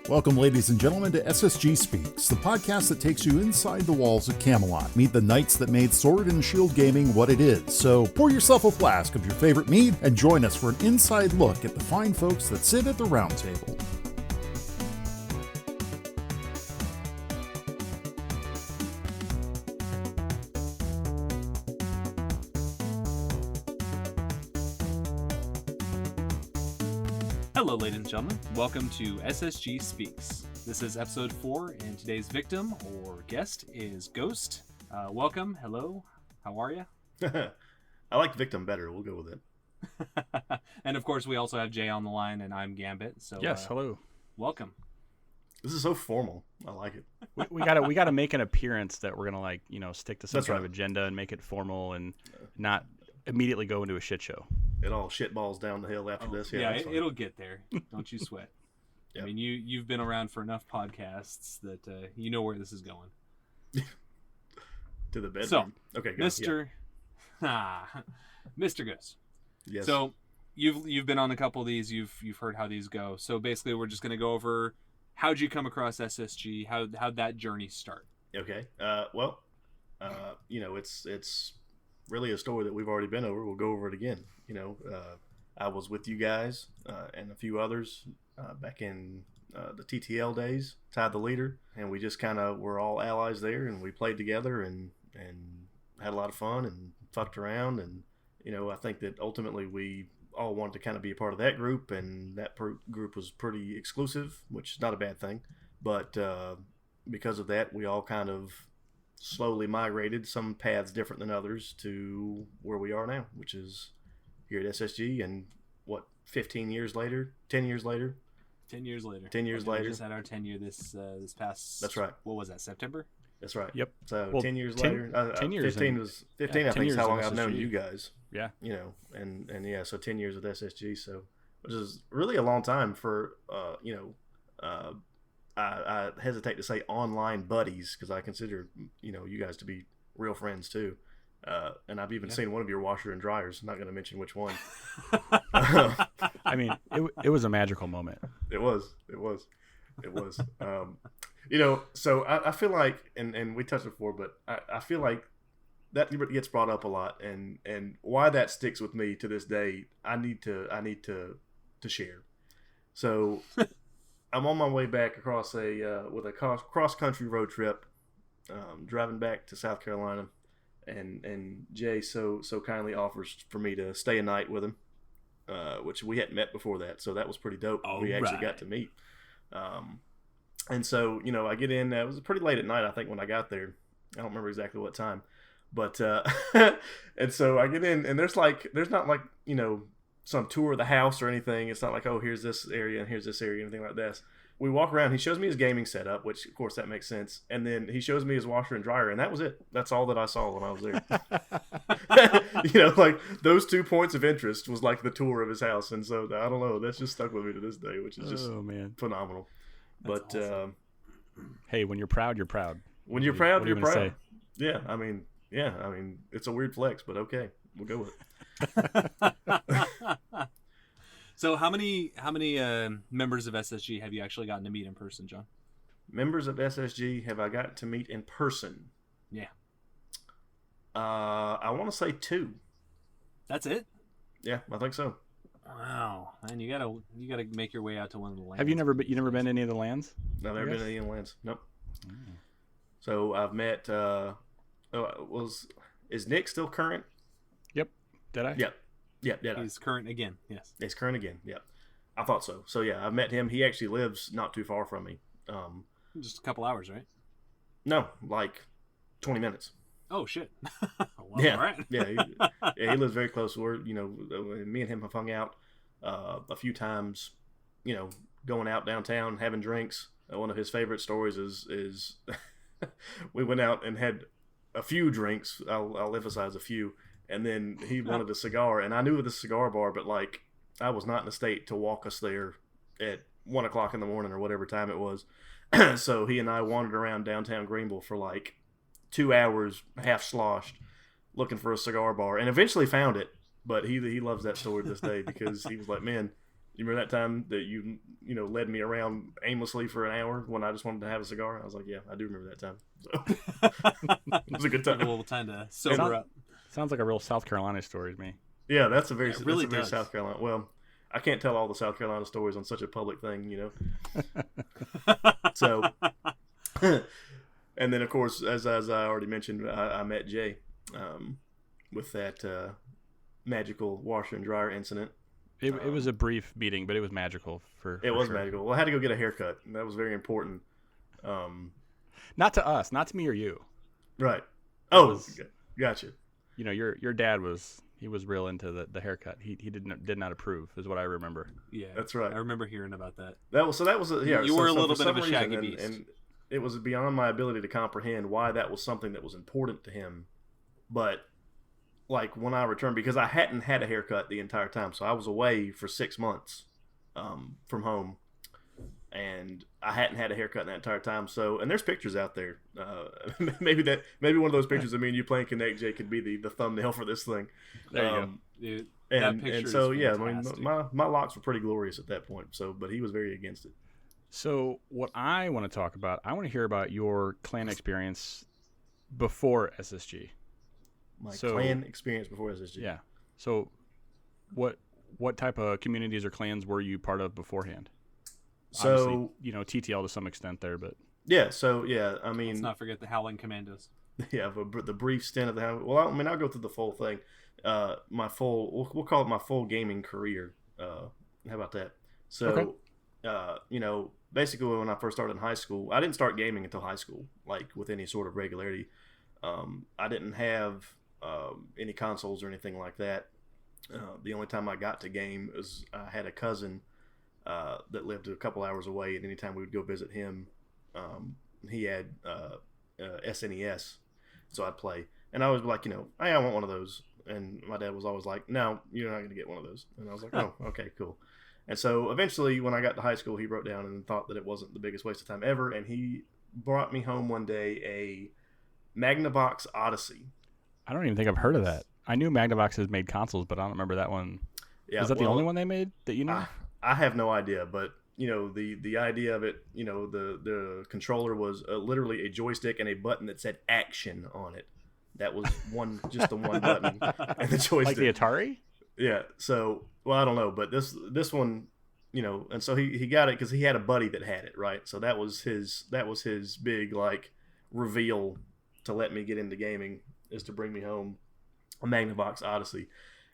Welcome, ladies and gentlemen, to SSG Speaks, the podcast that takes you inside the walls of Camelot. Meet the knights that made Sword and Shield gaming what it is. So pour yourself a flask of your favorite mead and join us for an inside look at the fine folks that sit at the round table. Hello, ladies and gentlemen. Welcome to SSG Speaks. This is episode 4, and today's victim or guest is Ghost. Welcome. Hello. How are you? I like victim better. We'll go with it. And of course, we also have Jay on the line, and I'm Gambit. So yes, hello. Welcome. This is so formal. I like it. We gotta make an appearance that we're gonna stick to some That's sort right. of agenda and make it formal and not immediately go into a shit show. It all shitballs down the hill after this. Yeah, it'll get there. Don't you sweat. Yep. I mean, you've been around for enough podcasts that you know where this is going. To the bedroom. So, okay, go. Mr. Mr. Ghost. Yes. So you've been on a couple of these. You've heard how these go. So basically, we're just going to go over how'd you come across SSG? How'd that journey start? Okay. It's really a story that we've already been over. We'll go over it again. I was with you guys and a few others back in the TTL days, Tied the Leader, and we just kind of were all allies there, and we played together and had a lot of fun and fucked around, and I think that ultimately we all wanted to kind of be a part of that group, and that group was pretty exclusive, which is not a bad thing, but because of that, we all kind of slowly migrated, some paths different than others, to where we are now, which is here at SSG, and 10 years later. 10 years later. 10 years We later. just had our 10-year this past. That's right. What was that? September. That's right. Yep. So 10 years later. 10 years. 15 was 15. I think is how long I've known SSG. you guys. Yeah. And yeah, so 10 years with SSG. So which is really a long time for I hesitate to say online buddies, because I consider you guys to be real friends too. And I've even seen one of your washer and dryers. I'm not going to mention which one. I mean, it was a magical moment. It was. So I feel like, and we touched it before, but I feel like that gets brought up a lot, and why that sticks with me to this day, I need to share. So I'm on my way back across with a cross country road trip, driving back to South Carolina, and Jay so kindly offers for me to stay a night with him, which we hadn't met before that, so that was pretty dope. We actually got to meet. And so, I get in, it was pretty late at night, I think, when I got there. I don't remember exactly what time, but, and so I get in, and there's not like, some tour of the house or anything. It's not like, oh, here's this area and here's this area, anything like this. We walk around, he shows me his gaming setup, which of course that makes sense. And then he shows me his washer and dryer, and that was it. That's all that I saw when I was there. Like those 2 points of interest was like the tour of his house. And so I don't know, that's just stuck with me to this day, which is just phenomenal. That's awesome. Hey, when you're proud, you're proud. When you're proud, you're proud. Say? Yeah. I mean, it's a weird flex, but okay, we'll go with it. So how many members of SSG have you actually gotten to meet in person, John? Members of SSG have I got to meet in person? Yeah. I want to say 2. That's it? Yeah, I think so. Wow, man, you gotta make your way out to one of the lands. Have you never been to any of the lands? No, I've never been to any lands. Nope. Mm. So I've met. Is Nick still current? Yep. Did I? Yep. Yeah, He's current again. Yes. He's current again. Yep. I thought so. So yeah, I've met him. He actually lives not too far from me. Just a couple hours, right? No, like 20 minutes. Oh shit. Well, yeah. All right. He lives very close. We're me and him have hung out a few times. Going out downtown having drinks. One of his favorite stories is we went out and had a few drinks. I'll emphasize a few. And then he wanted a cigar, and I knew of the cigar bar, but like I was not in a state to walk us there at 1:00 in the morning or whatever time it was. So he and I wandered around downtown Greenville for like 2 hours, half sloshed, looking for a cigar bar, and eventually found it. But he loves that story to this day because he was like, man, You remember that time that you led me around aimlessly for an hour when I just wanted to have a cigar? I was like, yeah, I do remember that time. So it was a good time. A little time to sober up. Sounds like a real South Carolina story to me. Yeah, that's a very really very South Carolina. Well, I can't tell all the South Carolina stories on such a public thing, So, and then of course, as I already mentioned, I met Jay with that magical washer and dryer incident. It was a brief meeting, but it was magical It was sure. magical. Well, I had to go get a haircut, and that was very important. Not to us, not to me or you. Right. Oh, gotcha. Your dad was real into the haircut. He did not approve, is what I remember. Yeah, that's right. I remember hearing about that. You were a little bit of a shaggy beast, and it was beyond my ability to comprehend why that was something that was important to him. But like when I returned, because I hadn't had a haircut the entire time, so I was away for 6 months from home, and I hadn't had a haircut in that entire time. So, and there's pictures out there. Maybe one of those pictures of me and you playing Connect, Jay, could be the thumbnail for this thing. There you go. Dude, and so yeah, I mean, my locks were pretty glorious at that point. So, but he was very against it. So, what I want to talk about, I want to hear about your clan experience before SSG. My clan experience before SSG. Yeah. So, what type of communities or clans were you part of beforehand? So, obviously, TTL to some extent there, but yeah. So yeah, I mean, let's not forget the Howling Commandos. Yeah, the brief stint of the Howling. Well, I'll go through the full thing. We'll call it my full gaming career. How about that? So, okay. Basically when I first started in high school, I didn't start gaming until high school, like with any sort of regularity. I didn't have any consoles or anything like that. The only time I got to game was I had a cousin that lived a couple hours away, and anytime we would go visit him, he had SNES, so I'd play. And I was like, hey, I want one of those. And my dad was always like, no, you're not going to get one of those. And I was like, oh, okay, cool. And so eventually when I got to high school, he broke down and thought that it wasn't the biggest waste of time ever. And he brought me home one day a Magnavox Odyssey. I don't even think I've heard of that. I knew Magnavox has made consoles, but I don't remember that one. Yeah, is that the only one they made that you know? I have no idea, but the idea of it, the controller was literally a joystick and a button that said action on it. That was just the one button and the joystick. Like the Atari? Yeah. So, well, I don't know, but this one, and so he got it because he had a buddy that had it, right? So that was his big like reveal to let me get into gaming, is to bring me home a Magnavox Odyssey.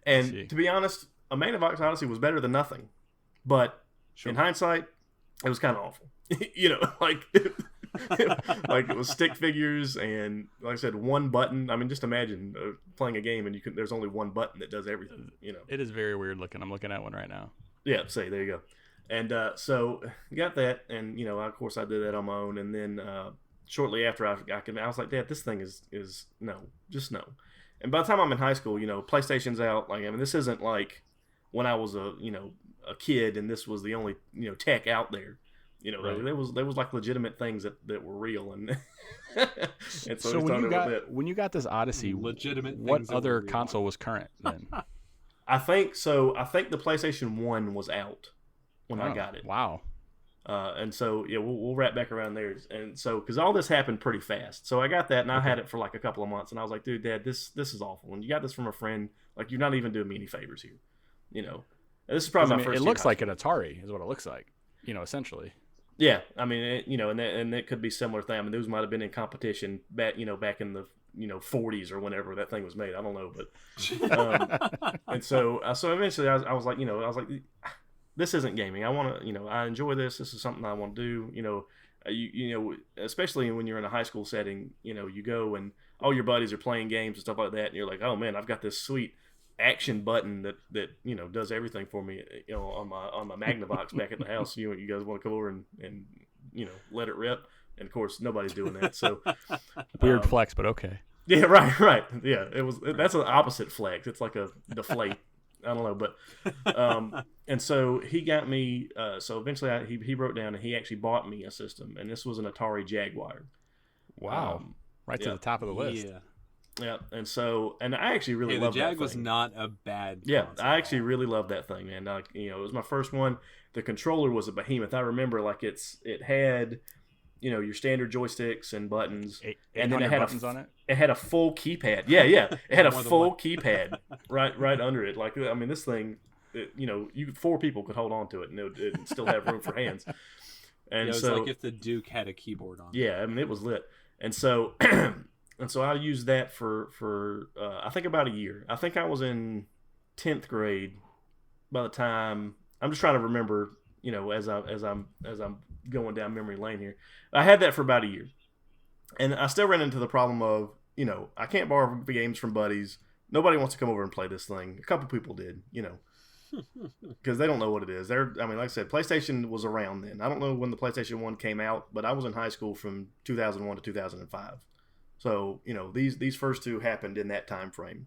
And to be honest, a Magnavox Odyssey was better than nothing. But in hindsight, it was kind of awful. Like like it was stick figures and, like I said, one button. I mean, just imagine playing a game and there's only one button that does everything. It is very weird looking. I'm looking at one right now. Yeah, there you go. And so got that, and of course I did that on my own. And then shortly after I was like, Dad, this thing is no, just no. And by the time I'm in high school, PlayStation's out. Like, I mean, this isn't like when I was a kid and this was the only tech out there. Right. there was like legitimate things that were real, and and so when you got this Odyssey, legitimate, what other console was current then? I think the PlayStation 1 was out when I got it. Wow. And so yeah, we'll wrap back around there, and so because all this happened pretty fast, so I got that, and I had it for like a couple of months, and I was like, dude, Dad, this is awful, and you got this from a friend, like you're not even doing me any favors here, This is probably my first. It looks like an Atari, is what it looks like, essentially. Yeah, I mean, and it could be similar thing. I mean, those might have been in competition back in the 40s or whenever that thing was made. I don't know, but and so eventually I was like, this isn't gaming. I want to, I enjoy this. This is something I want to do. Especially when you're in a high school setting, you go and all your buddies are playing games and stuff like that, and you're like, oh man, I've got this sweet action button that does everything for me, on my Magnavox back at the house. You guys want to come over and let it rip, and of course nobody's doing that. So weird flex, but okay. Yeah, right. Yeah, that's an opposite flex. It's like a deflate. I don't know, but and so he got me. So eventually, he broke down and he actually bought me a system, and this was an Atari Jaguar. Wow, right to the top of the list. Yeah. Yeah, and I actually really the loved that Jag was thing. not a bad. Yeah, console I at actually all. really loved that thing, man. It was my first one. The controller was a behemoth. I remember it had your standard joysticks and buttons, and then 800 buttons on it. it had a full keypad. Yeah, yeah, it had a More than one. full keypad right under it. Like I mean, this thing, four people could hold on to it, and it'd still have room for hands. And Yeah, it was so like if the Duke had a keyboard on it. yeah, I mean it was lit. And so and so I used that for I think about a year. I think I was in 10th grade by the time I'm just trying to remember, as I'm going down memory lane here. I had that for about a year. And I still ran into the problem of, I can't borrow games from buddies. Nobody wants to come over and play this thing. A couple people did, because they don't know what it is. Like I said, PlayStation was around then. I don't know when the PlayStation 1 came out, but I was in high school from 2001 to 2005. So, these first two happened in that time frame.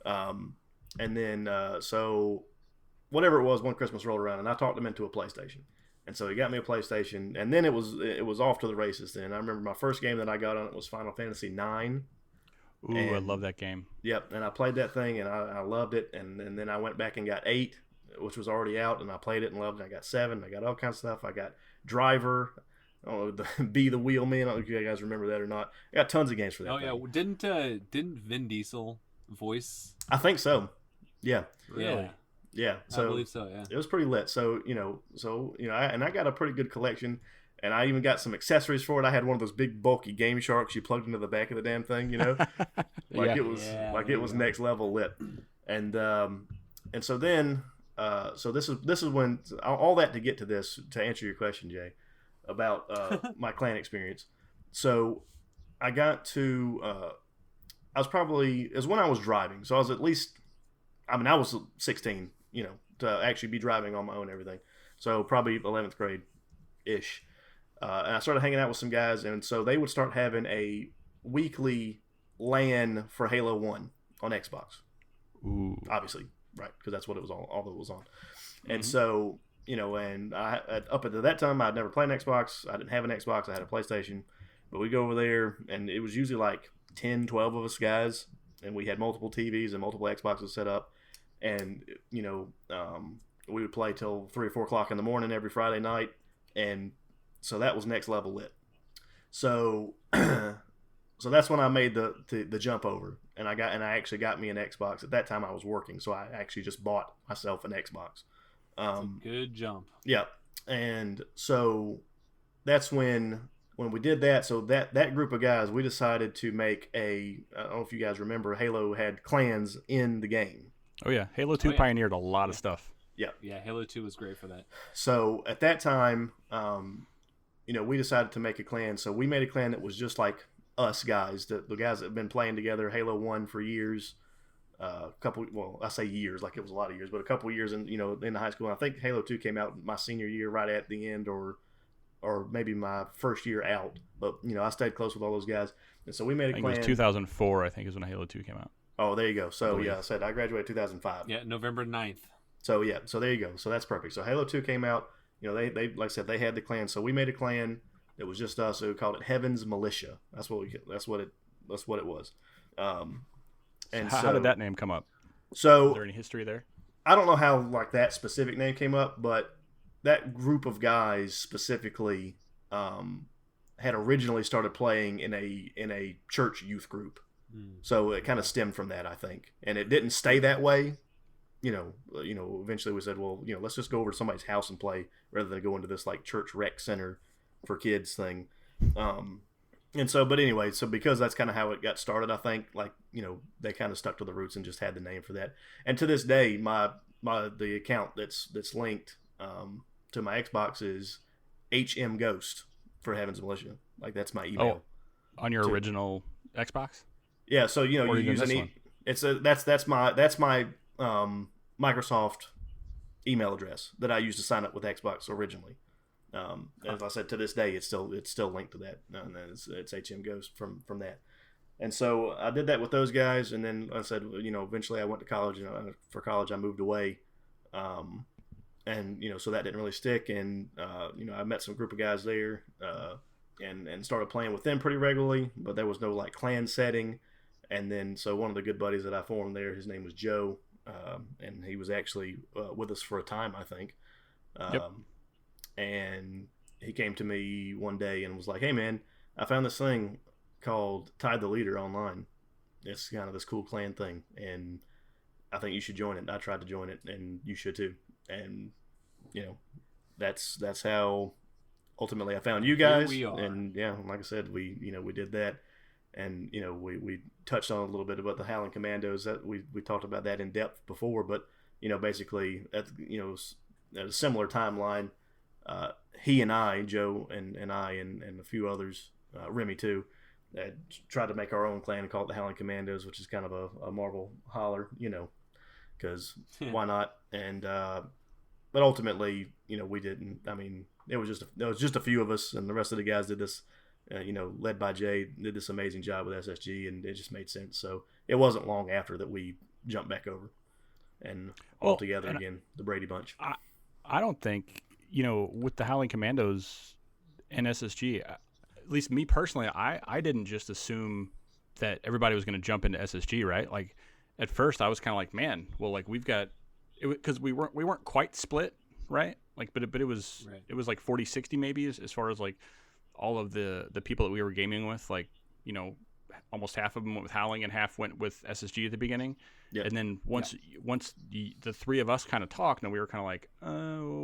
And then, so whatever it was, one Christmas rolled around and I talked him into a PlayStation. And so he got me a PlayStation, and then it was off to the races then. I remember my first game that I got on it was Final Fantasy 9. Ooh, I love that game. Yep, and I played that thing, and I loved it. And then I went back and got 8, which was already out, and I played it and loved it. I got 7, I got all kinds of stuff. I got Driver, Be the Wheelman. I don't know if you guys remember that or not. I got tons of games for that. Oh thing. yeah, didn't Vin Diesel voice? I think so. Yeah. Really? Yeah. So I believe so. Yeah. it was pretty lit. So I got a pretty good collection. And I even got some accessories for it. I had one of those big bulky Game Sharks you plugged into the back of the damn thing, It was next level lit. And so then so this is when all that to get to this, to answer your question, Jay, about my clan experience. So I got to I was probably, it was when I was driving. So I was at least, I was 16, to actually be driving on my own and everything. So probably 11th grade ish. And I started hanging out with some guys, and so they would start having a weekly LAN for Halo 1 on Xbox. Ooh. Obviously, right, because that's what it was all that was on. Mm-hmm. And so, and up until that time, I'd never played an Xbox. I didn't have an Xbox. I had a PlayStation. But we go over there, and it was usually like 10, 12 of us guys, and we had multiple TVs and multiple Xboxes set up. And, we would play till 3 or 4 o'clock in the morning every Friday night, and so that was next level lit. So, so that's when I made the jump over, and I actually got me an Xbox. At that time, I was working, so I actually just bought myself an Xbox. That's a good jump. Yeah, and so that's when we did that. So that group of guys, we decided to make I don't know if you guys remember, Halo had clans in the game. Oh yeah, Halo 2 pioneered a lot of stuff. Yeah. Yeah, Halo 2 was great for that. So at that time, we decided to make a clan. So we made a clan that was just like us guys, the guys that have been playing together Halo 1 for years. I say years, like it was a lot of years, but a couple years in the high school. And I think Halo 2 came out my senior year, right at the end, or maybe my first year out. But I stayed close with all those guys, and so we made a clan. It was 2004, I think, is when Halo 2 came out. Oh, there you go. So yeah, I said I graduated 2005. Yeah, November 9th. So yeah, so there you go. So that's perfect. So Halo 2 came out. They like I said, they had the clan. So we made a clan that was just us. So we called it Heaven's Militia. That's what it was. And how did that name come up? So is there any history there? I don't know how like that specific name came up, but that group of guys specifically had originally started playing in a church youth group. So it kind of stemmed from that, I think, and it didn't stay that way. Eventually we said, well, let's just go over to somebody's house and play rather than go into this like church rec center for kids thing. And so, but anyway, so because that's kind of how it got started, I think, like, they kind of stuck to the roots and just had the name for that. And to this day, the account that's linked to my Xbox is HM Ghost for Heaven's Militia. Like, that's my email. Oh, on your original Xbox? Yeah, so you use that's my Microsoft email address that I used to sign up with Xbox originally. As I said, to this day, it's still linked to that, and it's HM Ghost from that. And so I did that with those guys, and then I said, eventually I went to college. For college I moved away, and so that didn't really stick. And I met some group of guys there, and started playing with them pretty regularly, but there was no like clan setting. And then, so one of the good buddies that I formed there, his name was Joe, and he was actually with us for a time, I think. Yep. And he came to me one day and was like, "Hey, man, I found this thing called Tide the Leader online. It's kind of this cool clan thing, and I think you should join it." And I tried to join it, and you should too. And that's how ultimately I found you guys. Here we are. And yeah, like I said, we did that. And we touched on a little bit about the Howling Commandos. That we talked about that in depth before, but basically at a similar timeline, he and I, Joe and I and a few others, Remy too, tried to make our own clan and call it the Howling Commandos, which is kind of a Marvel holler, because why not? And but ultimately, we didn't. I mean, it was just a few of us, and the rest of the guys did this. Led by Jay, did this amazing job with SSG, and it just made sense. So it wasn't long after that we jumped back over and all together again, the Brady Bunch. I don't think, with the Howling Commandos and SSG, at least me personally, I didn't just assume that everybody was going to jump into SSG, right? Like at first I was kind of like, man, well, like we've got it, because we weren't quite split, right? Like, but it was right. It was like 40-60 maybe as far as like all of the people that we were gaming with, like, almost half of them went with Howling and half went with SSG at the beginning. Yep. And then once the three of us kind of talked, and we were kind of like,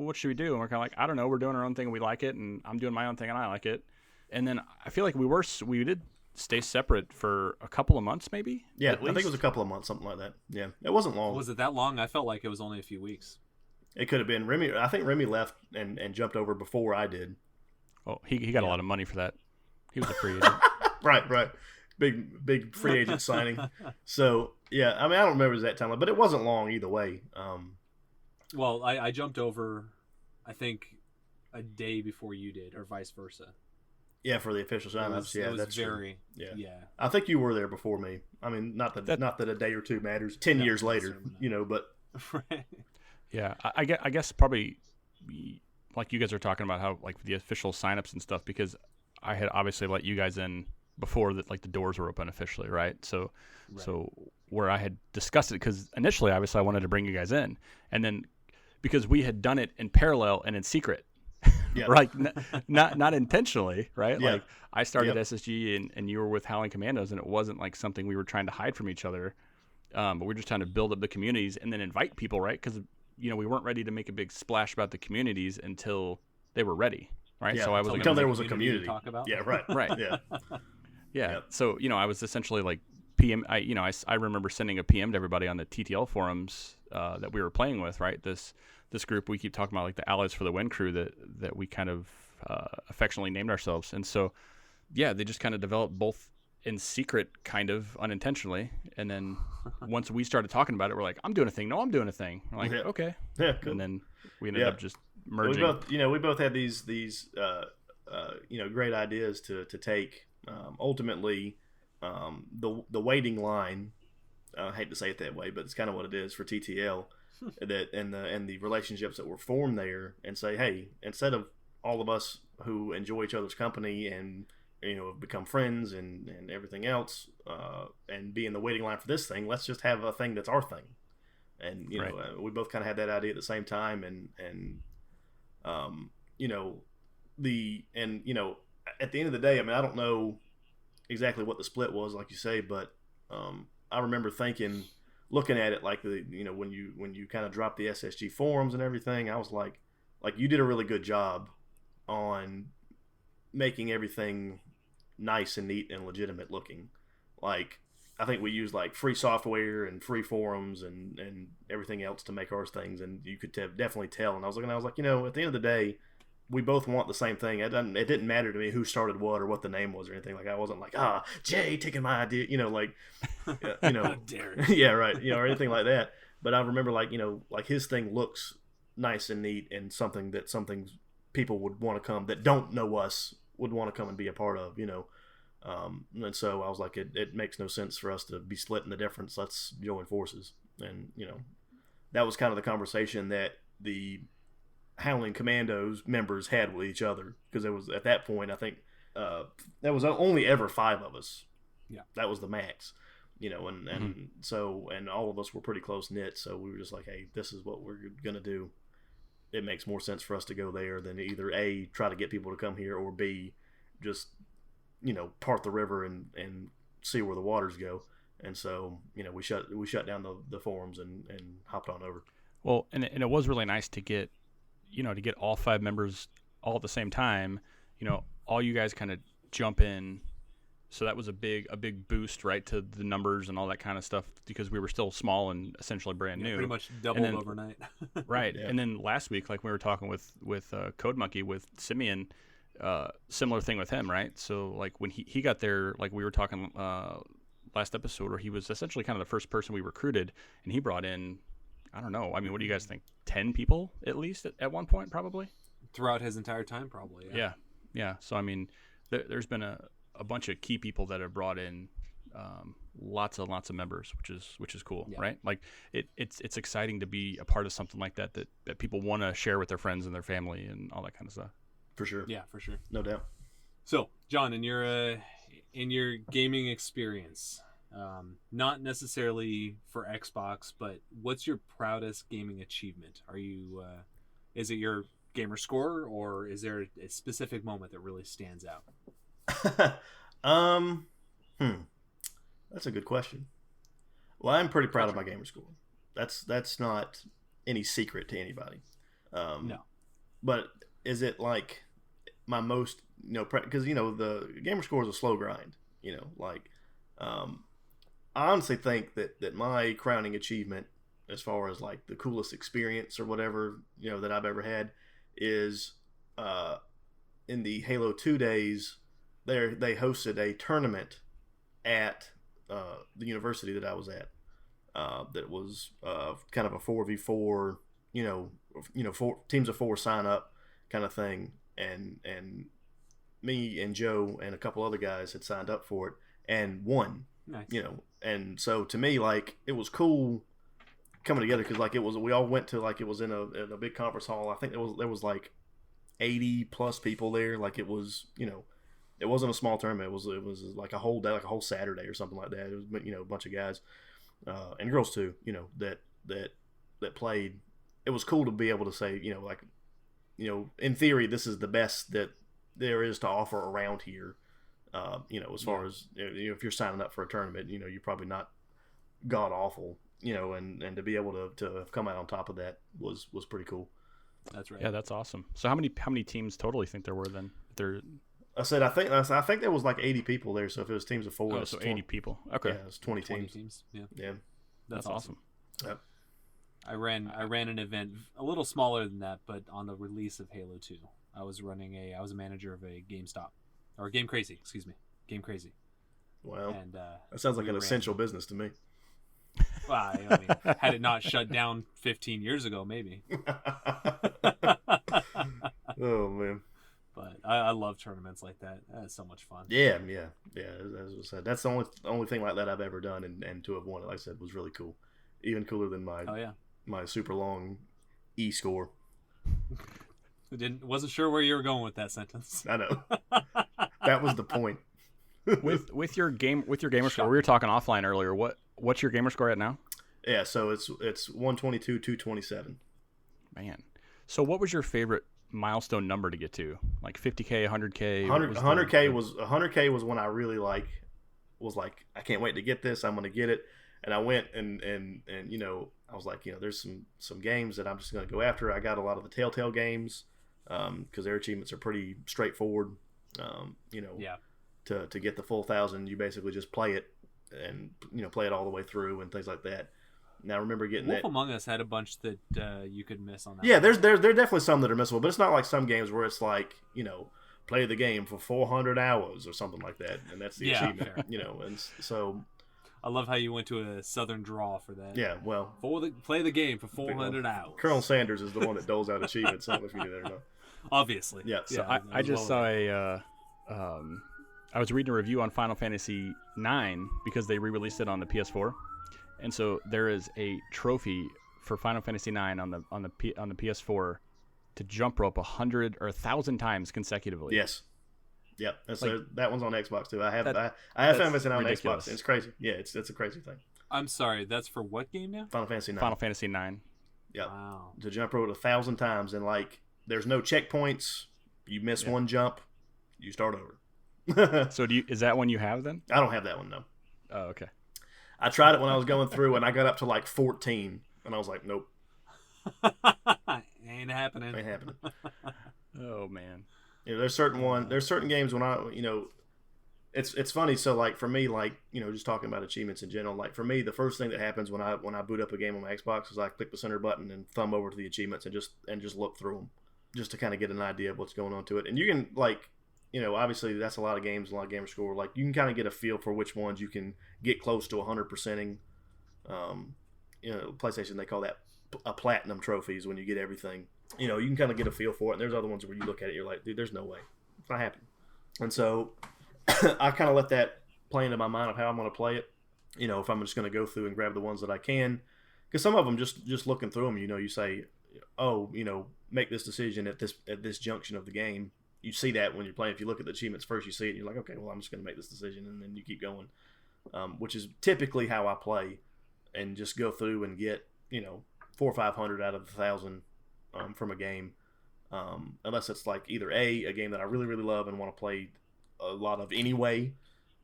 what should we do? And we're kind of like, I don't know, we're doing our own thing and we like it, and I'm doing my own thing and I like it. And then I feel like we did stay separate for a couple of months maybe. Yeah, I think it was a couple of months, something like that. Yeah, it wasn't long. Was it that long? I felt like it was only a few weeks. It could have been. Remy, I think Remy left and jumped over before I did. Oh, he got a lot of money for that. He was a free agent. Right. Big free agent signing. So, yeah, I mean, I don't remember that time, but it wasn't long either way. Well, I jumped over, I think, a day before you did, or vice versa. Yeah, for the official signups. Yeah, that's very true. Yeah. I think you were there before me. I mean, not that a day or two matters. 10 years later, but right. Yeah, I guess probably like you guys are talking about how like the official signups and stuff, because I had obviously let you guys in before that, like the doors were open officially, right? So where I had discussed it, because initially obviously I wanted to bring you guys in, and then because we had done it in parallel and in secret, yeah. right? Not intentionally, right? Yeah. Like I started SSG and you were with Howling Commandos, and it wasn't like something we were trying to hide from each other, but we were just trying to build up the communities and then invite people, right? Because we weren't ready to make a big splash about the communities until they were ready, right? Yeah. So I was until there was a community to talk about. Yeah, right. Right. Yeah. Yeah. Yep. So, I was essentially like PM. I remember sending a PM to everybody on the TTL forums that we were playing with, right? This group we keep talking about, like the Allies for the Win crew that we kind of affectionately named ourselves. And so, yeah, they just kind of developed both in secret, kind of unintentionally. And then once we started talking about it, we're like, I'm doing a thing. No, I'm doing a thing. We're like, okay. Yeah. Cool. And then we ended up just merging. We both had these great ideas to take. Ultimately, the waiting line. I hate to say it that way, but it's kind of what it is for TTL. That and the relationships that were formed there, and say, hey, instead of all of us who enjoy each other's company and have become friends and everything else, and be in the waiting line for this thing, let's just have a thing that's our thing. And we both kind of had that idea at the same time, and at the end of the day, I mean, I don't know exactly what the split was, like you say, but I remember looking at it like when you kind of dropped the SSG forums and everything, I was like you did a really good job on making everything nice and neat and legitimate looking. Like, I think we used like free software and free forums and everything else to make ours things, and you could definitely tell. And I was like, at the end of the day, we both want the same thing. It didn't matter to me who started what or what the name was or anything. Like, I wasn't like, Jay taking my idea, How dare you. yeah, right, or anything like that. But I remember like his thing looks nice and neat and something people would want to come that don't know us would want to come and be a part of, and so I was like, it makes no sense for us to be splitting the difference. Let's join forces. And that was kind of the conversation that the Howling Commandos members had with each other, because it was at that point, I think there was only ever 5 of us. Yeah, that was the max. and so and all of us were pretty close knit, so we were just like, hey, this is what we're gonna do. It makes more sense for us to go there than either A, try to get people to come here, or B, just part the river and see where the waters go. And so we shut down the forums and hopped on over. Well, and it was really nice to get all 5 members all at the same time. All you guys kind of jump in. So that was a big boost, right, to the numbers and all that kind of stuff, because we were still small and essentially brand new. Pretty much doubled overnight. Right. Yeah. And then last week, like we were talking with Code Monkey, with Simeon, similar thing with him, right? So like when he got there, like we were talking last episode, where he was essentially kind of the first person we recruited, and he brought in, I don't know, I mean, what do you guys think? 10 people at least at one point, probably? Throughout his entire time, probably. Yeah. So, I mean, there's been a bunch of key people that have brought in lots of members, which is cool, right? Like it's exciting to be a part of something like that people want to share with their friends and their family and all that kind of stuff. For sure. Yeah, for sure. No doubt. So, John, in your gaming experience, not necessarily for Xbox, but what's your proudest gaming achievement? Are you is it your gamer score, or is there a specific moment that really stands out? That's a good question. Well, I'm pretty proud of my gamer score. That's not any secret to anybody. No. But is it like my most, because the gamer score is a slow grind. I honestly think that my crowning achievement, as far as like the coolest experience or whatever that I've ever had, is in the Halo 2 days. They hosted a tournament at the university that I was at. That was kind of a 4v4, 4 teams of 4 sign up kind of thing, and me and Joe and a couple other guys had signed up for it and won. Nice. And so to me, like, it was cool coming together, because like we all went to, like, it was in a big conference hall. I think there was like 80 plus people there. Like, it was it wasn't a small tournament. It was like a whole day, like a whole Saturday or something like that. It was a bunch of guys and girls too, that played. It was cool to be able to say, in theory, this is the best that there is to offer around here. As far as if you're signing up for a tournament, you're probably not god awful, and to be able to come out on top of that was pretty cool. That's right. Yeah, that's awesome. So how many teams total do you think there were then? I think there was like 80 people there. So if it was teams of 4, so 80 people. Okay. Yeah, it was 20 teams. Yeah. That's awesome. Yep. I ran an event a little smaller than that, but on the release of Halo 2, I was a manager of a GameStop, or Game Crazy. Game Crazy. Wow. And that sounds like an essential business to me. Well, I mean, had it not shut down 15 years ago, maybe. Oh man. But I love tournaments like that. That's so much fun. Yeah. As I said, that's the only thing like that I've ever done, and to have won it, like I said, was really cool. Even cooler than my super long E score. Wasn't sure where you were going with that sentence. I know. That was the point. with your gamer score, we were talking offline earlier. What's your gamer score at now? Yeah, so it's 122, 227. Man. So what was your favorite milestone number to get to? Like 50K, 100K? 100K was when I really was like, I can't wait to get this. I'm going to get it. And I went and I was like, there's some games that I'm just going to go after. I got a lot of the Telltale games because their achievements are pretty straightforward. To get the full 1,000, you basically just play it and play it all the way through and things like that. Now I remember getting Wolf that. Among Us had a bunch that you could miss on that. Yeah, there are definitely some that are missable, but it's not like some games where it's like play the game for 400 hours or something like that, and that's the achievement. Fair. And so. I love how you went to a southern draw for that. Yeah, well. Play the game for 400 hours. Colonel Sanders is the one that doles out achievements. I don't know if you knew that or not. Obviously. Yeah. So I just saw I was reading a review on Final Fantasy IX because they re-released it on the PS4, and so there is a trophy for Final Fantasy IX on the PS4 to jump rope 100 or 1,000 times consecutively. Yes. Yep. Like, that one's on Xbox too. I have that- I have that's Final Fantasy 9 on ridiculous. Xbox. It's crazy. Yeah, it's a crazy thing. I'm sorry, that's for what game now? Final Fantasy 9. Final Fantasy 9. Yep. Wow. To jump over it 1,000 times and like there's no checkpoints. You miss one jump, you start over. So is that one you have then? I don't have that one, no. Oh, okay. I tried it when I was going through and I got up to like 14 and I was like, nope, Ain't happening. ain't happening. Oh man. There's certain games when it's funny. So like for me, like, just talking about achievements in general, like for me, the first thing that happens when I boot up a game on my Xbox is I click the center button and thumb over to the achievements and just look through them just to kind of get an idea of what's going on to it. And you can like, obviously that's a lot of games, a lot of gamer score. Like you can kind of get a feel for which ones you can get close to 100%ing. PlayStation, they call that a platinum trophies when you get everything. You can kind of get a feel for it. And there's other ones where you look at it, you're like, dude, there's no way. It's not happening. And so I kind of let that play into my mind of how I'm going to play it. If I'm just going to go through and grab the ones that I can. Because some of them, just looking through them, you say, oh, make this decision at this junction of the game. You see that when you're playing. If you look at the achievements first, you see it, and you're like, okay, well, I'm just going to make this decision, and then you keep going, which is typically how I play, and just go through and get 400 or 500 out of 1,000 from a game, unless it's like either a game that I really really love and want to play a lot of anyway.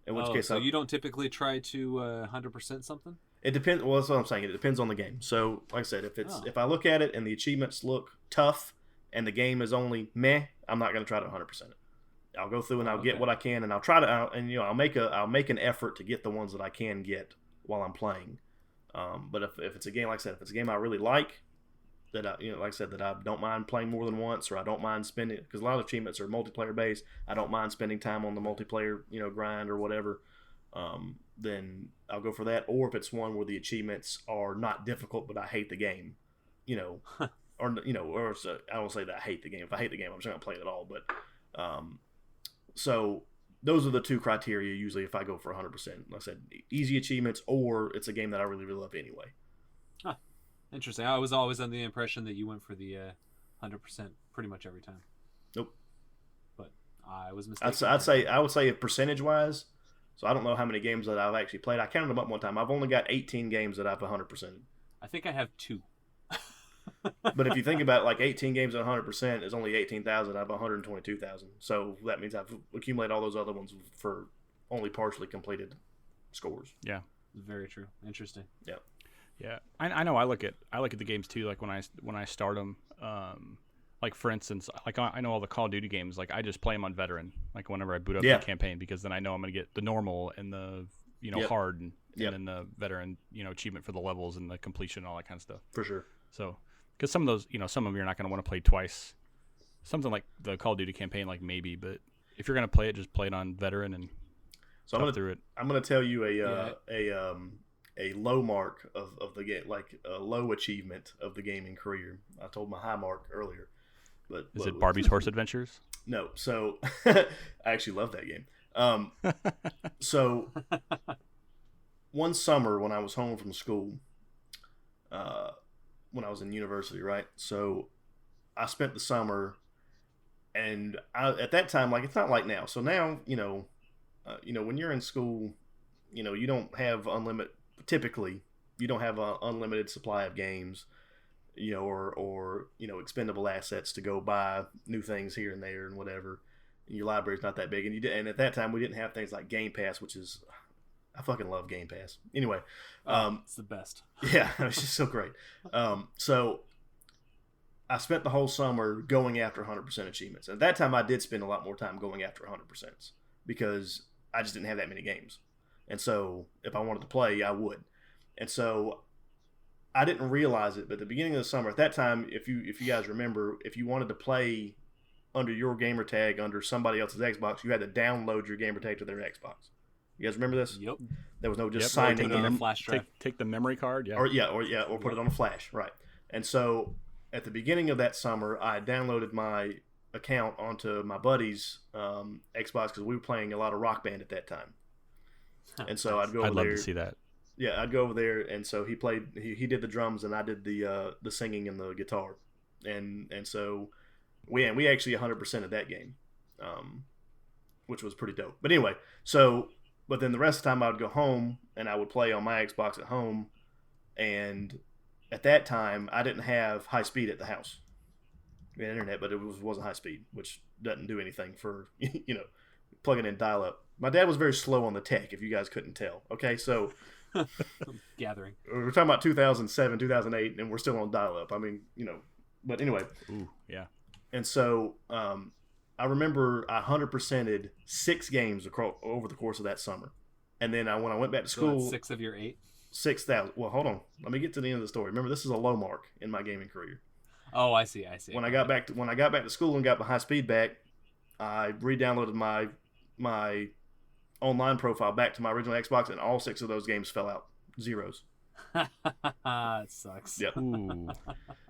In which case, so you don't typically try to 100% something. It depends. Well, that's what I'm saying. It depends on the game. So, like I said, if I look at it and the achievements look tough and the game is only meh, I'm not going to try to 100% it. I'll go through and I'll get what I can, and I'll try to, I'll make an effort to get the ones that I can get while I'm playing. But if it's a game, like I said, if it's a game I really like, that like I said, that I don't mind playing more than once, or I don't mind spending, because a lot of achievements are multiplayer based. I don't mind spending time on the multiplayer, grind or whatever. Then I'll go for that. Or if it's one where the achievements are not difficult, but I hate the game, or so I don't say that I hate the game. If I hate the game, I'm just not gonna play it at all. But so those are the two criteria usually if I go for 100%. Like I said, easy achievements, or it's a game that I really really love anyway. Huh. Interesting. I was always under the impression that you went for the 100% pretty much every time. Nope. But I was mistaken. I would say percentage wise. So I don't know how many games that I've actually played. I counted them up one time. I've only got 18 games that I've 100%. I think I have 2. But if you think about it, like 18 games at 100% is only 18,000 out of 122,000. So that means I've accumulated all those other ones for only partially completed scores. Yeah. Very true. Interesting. Yeah. Yeah. I know. I look at the games too. Like when I start them. Like for instance, like I know all the Call of Duty games. Like I just play them on veteran. Like whenever I boot up the campaign, because then I know I'm going to get the normal and the hard and then the veteran achievement for the levels and the completion and all that kind of stuff. For sure. So because some of those some of them you're not going to want to play twice. Something like the Call of Duty campaign, like maybe, but if you're going to play it, just play it on veteran and so through it. I'm going to tell you a low mark of the game, like a low achievement of the gaming career. I told my high mark earlier. But is it Barbie's Horse Adventures? No. So I actually love that game. So one summer when I was home from school, when I was in university, right? So I spent the summer, and at that time, like it's not like now. So now, when you're in school, you don't have unlimited. Typically, you don't have an unlimited supply of games. Or expendable assets to go buy new things here and there and whatever. And your library's not that big, and at that time we didn't have things like Game Pass, which is I fucking love Game Pass. Anyway, it's the best. Yeah, it's just so great. So I spent the whole summer going after 100% achievements. At that time, I did spend a lot more time going after 100% because I just didn't have that many games, and so if I wanted to play, I would, and so. I didn't realize it, but at the beginning of the summer, at that time, if you guys remember, if you wanted to play under your gamer tag under somebody else's Xbox, you had to download your gamer tag to their Xbox. You guys remember this? Yep. There was no just signing in. Flash drive. Take the memory card, yeah. Or put it on a flash, right? And so at the beginning of that summer, I downloaded my account onto my buddy's Xbox because we were playing a lot of Rock Band at that time. And so I'd go over there. I'd love to see that. Yeah, I'd go over there, and so he played. He did the drums, and I did the singing and the guitar, and so we actually 100% of that game which was pretty dope. But anyway, but then the rest of the time I would go home and I would play on my Xbox at home. And at that time, I didn't have high speed at the house. We had internet, but it wasn't high speed, which doesn't do anything for, plugging in dial up. My dad was very slow on the tech, if you guys couldn't tell. Okay, so gathering. We're talking about 2007, 2008, and we're still on dial up. I mean, but anyway. Ooh, yeah. And so I remember I 100%ed 6 games over the course of that summer. And then when I went back to school. So 6 of your 8? 6,000. Well, hold on. Let me get to the end of the story. Remember, this is a low mark in my gaming career. Oh, I see. When I got back to school and got my high speed back, I re-downloaded my online profile back to my original Xbox, and all 6 of those games fell out. Zeros. It sucks. Yep.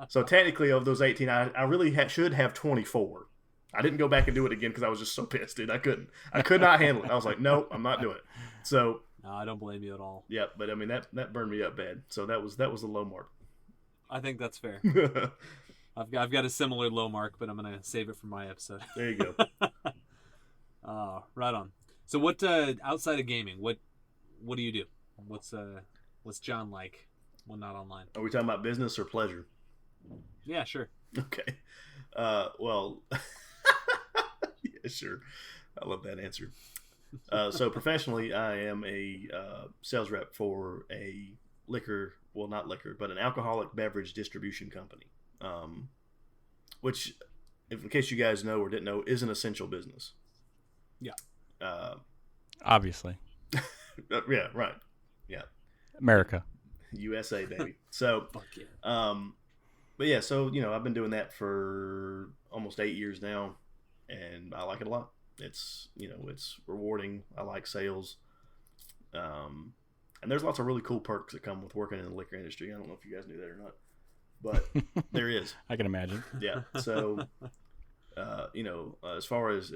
So technically, of those 18, I really should have 24. I didn't go back and do it again because I was just so pissed, dude. I could not handle it. I was like, no, I'm not doing it. So. No, I don't blame you at all. Yeah, but I mean that burned me up bad. So that was the low mark. I think that's fair. I've got a similar low mark, but I'm gonna save it for my episode. There you go. Right on. So what outside of gaming, what do you do? What's John like when not online? Are we talking about business or pleasure? Yeah, sure. Okay. Well, yeah, sure. I love that answer. So professionally, I am a sales rep for a not liquor, but an alcoholic beverage distribution company, which, in case you guys know or didn't know, is an essential business. Yeah. Obviously. Yeah, right. Yeah. America. USA, baby. So, Fuck yeah. But yeah, so, I've been doing that for almost 8 years now, and I like it a lot. It's, it's rewarding. I like sales. And there's lots of really cool perks that come with working in the liquor industry. I don't know if you guys knew that or not, but there is. I can imagine. Yeah. So, as far as,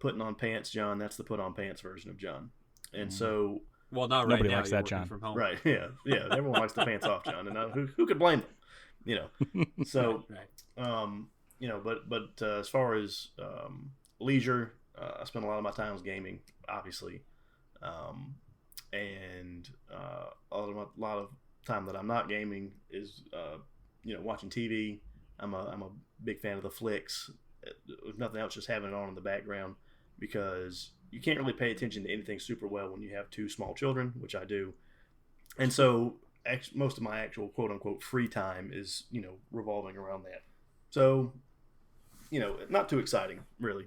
putting on pants, John, that's the put on pants version of John. And so. Well, not right nobody now. likes that, John. From home. Right. Yeah. Yeah. Everyone likes the pants off, John. And who could blame them? So, right. But as far as, leisure, I spend a lot of my time gaming, obviously, and a lot of time that I'm not gaming is watching TV. I'm a big fan of the flicks. If nothing else, just having it on in the background, because you can't really pay attention to anything super well when you have 2 small children, which I do, and so most of my actual quote unquote free time is revolving around that. So not too exciting, really.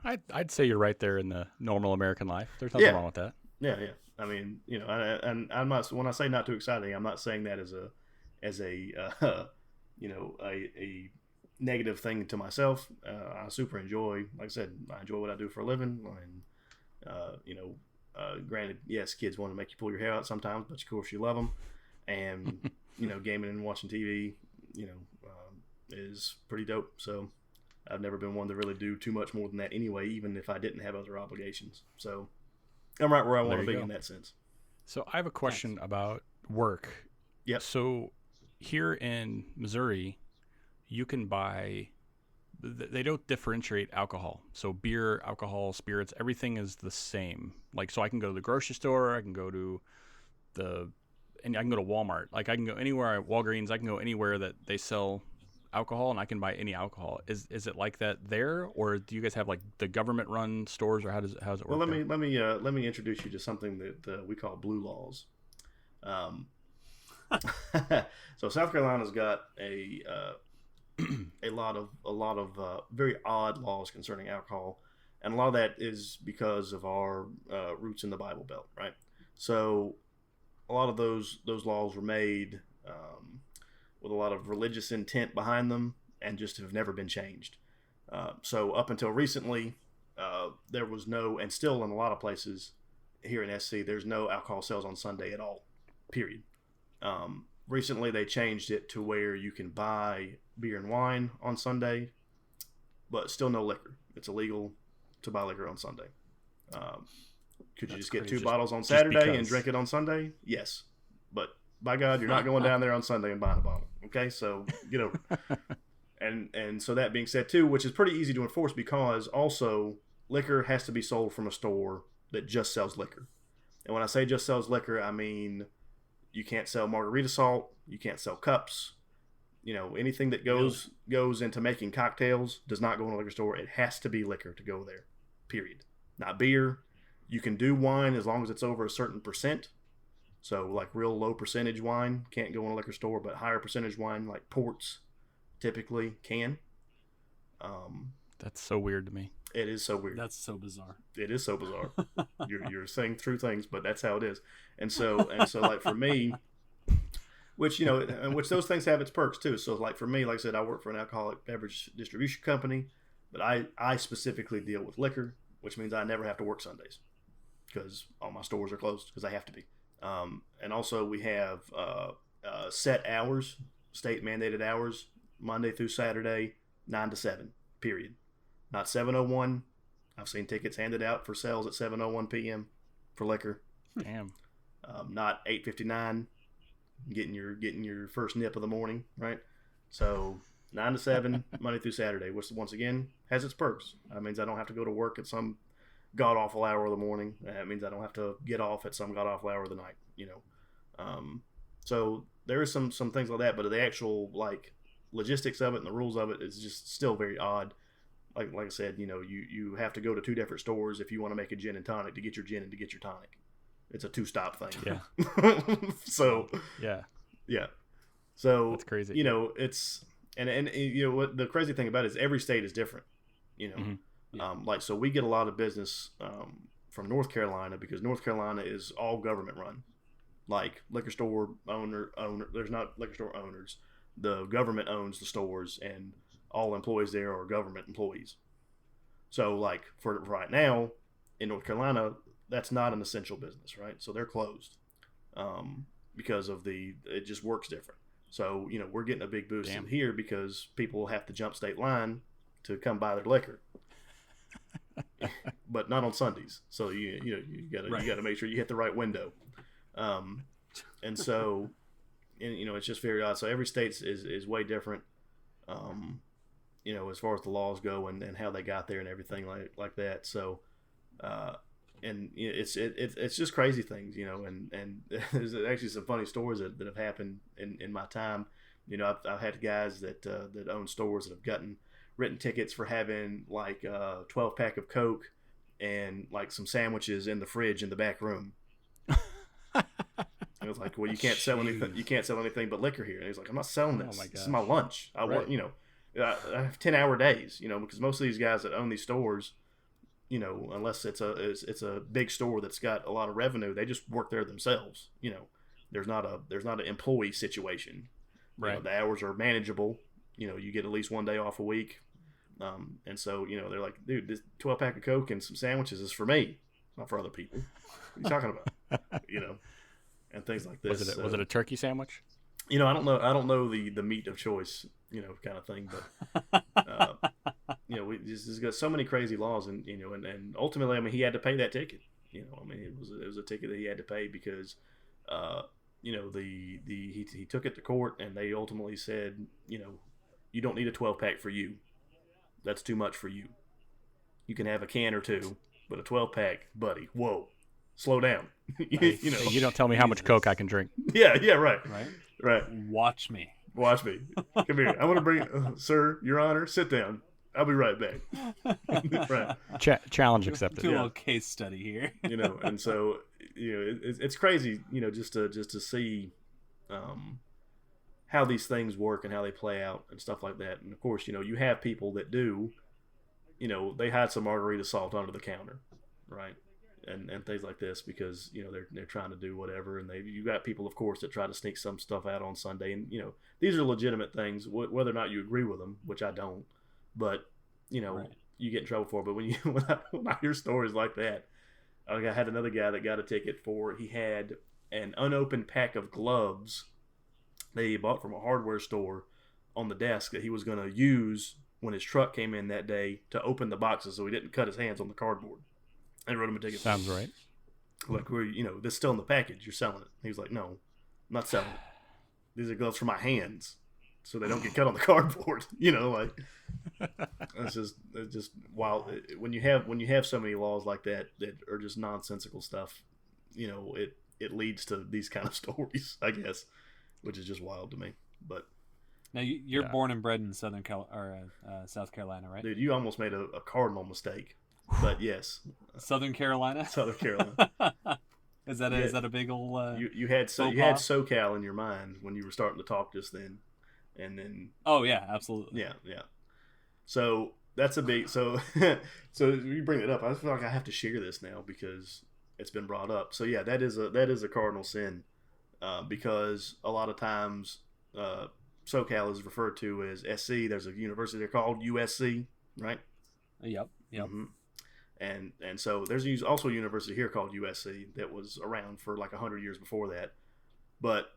I'd say you're right there in the normal American life. There's nothing wrong with that. Yeah. I mean, and I'm not, when I say not too exciting, I'm not saying that as a negative thing to myself. I super enjoy, like I said, I enjoy what I do for a living, and granted, yes, kids want to make you pull your hair out sometimes, but of course you love them, and gaming and watching TV, is pretty dope. So. I've never been one to really do too much more than that anyway, even if I didn't have other obligations. So I'm right where I want to be in that sense. So I have a question about work. Yep. So here in Missouri, you can buy, they don't differentiate alcohol. So beer, alcohol, spirits, everything is the same. Like, so I can go to the grocery store, I can go to and I can go to Walmart. Like I can go anywhere, Walgreens, I can go anywhere that they sell alcohol, and I can buy any alcohol. Is it like that there, or do you guys have like the government run stores, or how does it work? Well, let me introduce you to something that we call blue laws. So South Carolina's got a lot of very odd laws concerning alcohol, and a lot of that is because of our roots in the Bible Belt, right? So a lot of those laws were made with a lot of religious intent behind them, and just have never been changed. So up until recently, there was no, and still in a lot of places here in SC, there's no alcohol sales on Sunday at all, period. Recently, they changed it to where you can buy beer and wine on Sunday, but still no liquor. It's illegal to buy liquor on Sunday. Could you just get 2 bottles on Saturday and drink it on Sunday? Yes. But by God, you're not going down there on Sunday and buying a bottle. Okay, so And so that being said too, which is pretty easy to enforce because also liquor has to be sold from a store that just sells liquor. And when I say just sells liquor, I mean you can't sell margarita salt, you can't sell cups. Anything that goes into making cocktails does not go in a liquor store. It has to be liquor to go there. Period. Not beer. You can do wine as long as it's over a certain percent. So like real low percentage wine can't go in a liquor store, but higher percentage wine like ports typically can. That's so weird to me. It is so weird. That's so bizarre. It is so bizarre. You're saying true things, but that's how it is. And so like for me, which those things have its perks too. So like for me, like I said, I work for an alcoholic beverage distribution company, but I specifically deal with liquor, which means I never have to work Sundays because all my stores are closed because I have to be. And also we have set hours, state mandated hours, Monday through Saturday, 9 to 7, period. Not 7:01. I've seen tickets handed out for sales at 7:01 p.m. for liquor. Damn. Not 8:59, getting your first nip of the morning, right? So 9 to 7, Monday through Saturday, which once again has its perks. That means I don't have to go to work at some god awful hour of the morning. That means I don't have to get off at some god awful hour of the night. So there is some things like that, but the actual like logistics of it and the rules of it is just still very odd. Like I said, you have to go to 2 different stores if you want to make a gin and tonic to get your gin and to get your tonic. It's a 2-stop thing. Yeah. So yeah. So that's crazy. It's and what the crazy thing about it is every state is different. Like so we get a lot of business from North Carolina because North Carolina is all government run. Like liquor store owner. There's not liquor store owners. The government owns the stores and all employees there are government employees. So like for right now in North Carolina, that's not an essential business, right? So they're closed because of it just works different. So, we're getting a big boost in here because people have to jump state line to come buy their liquor, but not on Sundays. So you gotta make sure you hit the right window. And so, it's just very odd. So every state is way different. As far as the laws go and how they got there and everything like that. So, and it's just crazy things, and there's actually some funny stories that have happened in my time. I've had guys that own stores that have gotten written tickets for having like a 12-pack of Coke and like some sandwiches in the fridge in the back room. It was like, well, you can't sell anything. You can't sell anything but liquor here. And he's like, I'm not selling this. This is my lunch. I work, I have 10-hour days, because most of these guys that own these stores, unless it's a big store that's got a lot of revenue, they just work there themselves. There's not an employee situation. Right. The hours are manageable. You get at least one day off a week. And so, they're like, dude, this 12-pack of Coke and some sandwiches is for me, not for other people. What are you talking about? And things like this. Was it a turkey sandwich? I don't know the meat of choice, kind of thing, but we just got so many crazy laws, and and ultimately, I mean, he had to pay that ticket. It was a ticket that he had to pay because, he took it to court, and they ultimately said, you don't need a 12-pack for you. That's too much for you. You can have a can or two, but a 12-pack, buddy, whoa, slow down. You don't tell me how much Coke I can drink. Yeah, right. Watch me. Come here. I want to bring, sir, Your Honor, sit down. I'll be right back. Right. Challenge accepted. Do a little case study here. And so it's crazy. Just to see how these things work and how they play out and stuff like that. And of course, you have people that do. They hide some margarita salt under the counter, right? And things like this because they're trying to do whatever, and you got people, of course, that try to sneak some stuff out on Sunday, and these are legitimate things, whether or not you agree with them, which I don't, but right. You get in trouble for it. But when I hear stories like that, I had another guy that got a ticket he had an unopened pack of gloves that he bought from a hardware store on the desk that he was going to use when his truck came in that day to open the boxes so he didn't cut his hands on the cardboard. I wrote him a ticket. Sounds right. Like, this is still in the package. You're selling it. He was like, no, I'm not selling it. These are gloves for my hands. so they don't get cut on the cardboard. You know, like it's just wild when you have so many laws like that are just nonsensical stuff. You know, it leads to these kind of stories, I guess, which is just wild to me. But now you're born and bred in South Carolina, right? Dude, you almost made a cardinal mistake. But yes, Southern Carolina. Southern Carolina. Is that a big old? You had SoCal in your mind when you were starting to talk just then, and then. Oh yeah, absolutely. Yeah. So that's a big so you bring it up. I feel like I have to share this now because it's been brought up. So yeah, that is a cardinal sin, because a lot of times SoCal is referred to as SC. There's a university there called USC, right? Yep. Mm-hmm. And so there's also a university here called USC that was around for like 100 years before that. But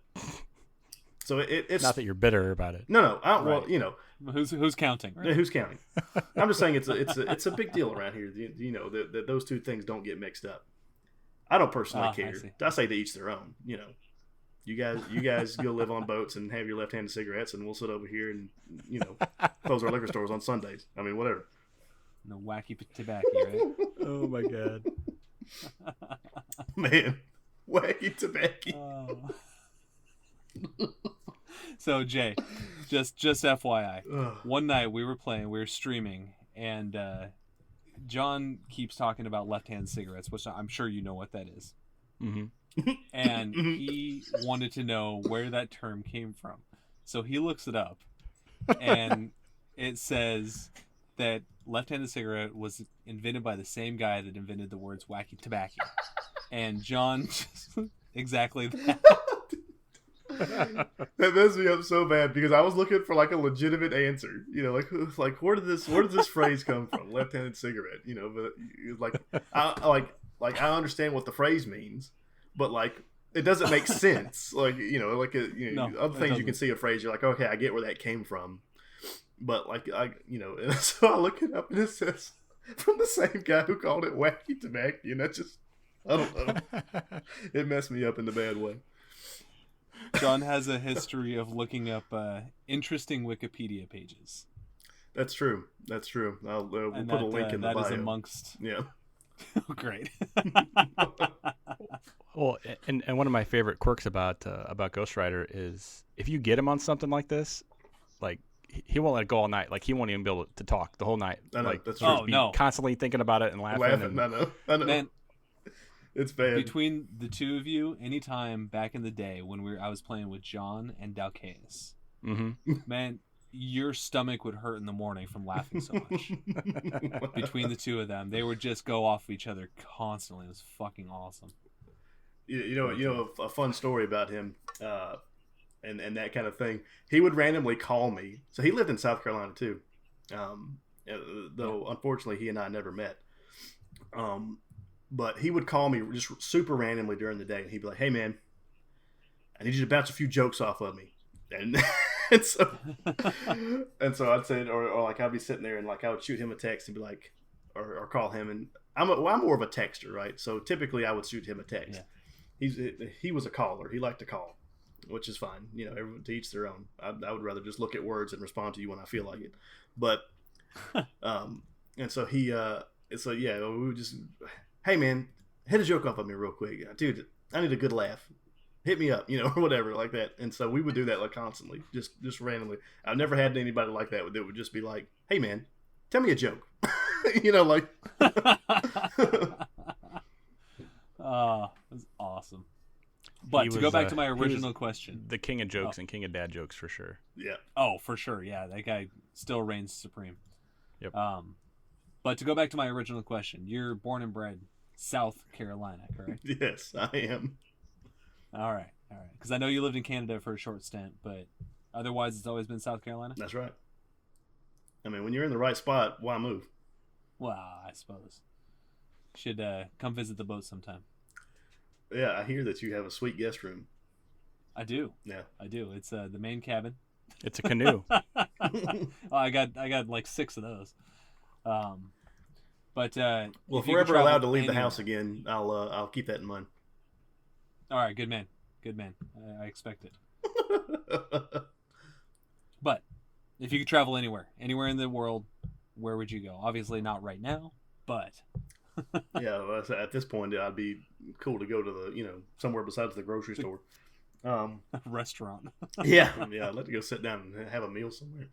so it's not that you're bitter about it. No. Right. Well, you know, who's counting? Right? Yeah, who's counting? I'm just saying it's a big deal around here. You know that those two things don't get mixed up. I don't personally care. I say to each their own. You know, you guys go live on boats and have your left-handed cigarettes, and we'll sit over here and close our liquor stores on Sundays. I mean, whatever. No wacky tobacco, right? Oh my god, man, wacky tobacco. So Jay, just FYI, one night we were streaming, and John keeps talking about left-hand cigarettes, which I'm sure you know what that is. Mm-hmm. And he wanted to know where that term came from, so he looks it up, and it says that left-handed cigarette was invented by the same guy that invented the words wacky tobacco. And John just exactly that. That messed me up so bad because I was looking for like a legitimate answer. You know, like where did this phrase come from? Left-handed cigarette. You know, but I understand what the phrase means, but like it doesn't make sense. Like other things you can see a phrase, you're like, okay, I get where that came from. But and so I look it up and it says from the same guy who called it wacky tobacco, and that just, I don't know. It messed me up in the bad way. John has a history of looking up interesting Wikipedia pages. That's true. We'll put a link in the bio. That is amongst. Yeah. Great. Well, and one of my favorite quirks about Ghost Rider is if you get him on something like this, like he won't let it go all night. Like he won't even be able to talk the whole night. I know, like that's true. No. Constantly thinking about it and laughing. I know. Man, it's bad. Between the two of you, anytime back in the day when I was playing with John and Dalcaeus, man, your stomach would hurt in the morning from laughing so much. Between the two of them, they would just go off each other constantly. It was fucking awesome. You know, a fun story about him, and that kind of thing. He would randomly call me. So he lived in South Carolina too, though unfortunately he and I never met. But he would call me just super randomly during the day, and he'd be like, "Hey man, I need you to bounce a few jokes off of me." And so I'd say, or like I'd be sitting there and like I would shoot him a text and be like, or call him, and I'm more of a texter, right? So typically I would shoot him a text. Yeah. He was a caller. He liked to call, which is fine. You know, everyone to each their own. I would rather just look at words and respond to you when I feel like it. But and so we would just, hey man, hit a joke off of me real quick, dude. I need a good laugh. Hit me up, or whatever like that. And so we would do that like constantly, just randomly. I've never had anybody like that would just be like, hey man, tell me a joke. Like. That's awesome. But to go back to my original question, the king of jokes and king of dad jokes for sure. Yeah. Oh, for sure. Yeah, that guy still reigns supreme. Yep. But to go back to my original question, you're born and bred South Carolina, correct? Yes, I am. All right. Because I know you lived in Canada for a short stint, but otherwise it's always been South Carolina? That's right. I mean, when you're in the right spot, why move? Well, I suppose. Should come visit the boat sometime. Yeah, I hear that you have a sweet guest room. I do. Yeah. I do. It's the main cabin. It's a canoe. I got like 6 of those. But well, if we're ever allowed to leave the house again, I'll keep that in mind. All right, good man. I expect it. If you could travel anywhere in the world, where would you go? Obviously not right now, but Yeah, well, at this point, I'd be cool to go to the somewhere besides the grocery store. restaurant. Yeah, I'd like to go sit down and have a meal somewhere.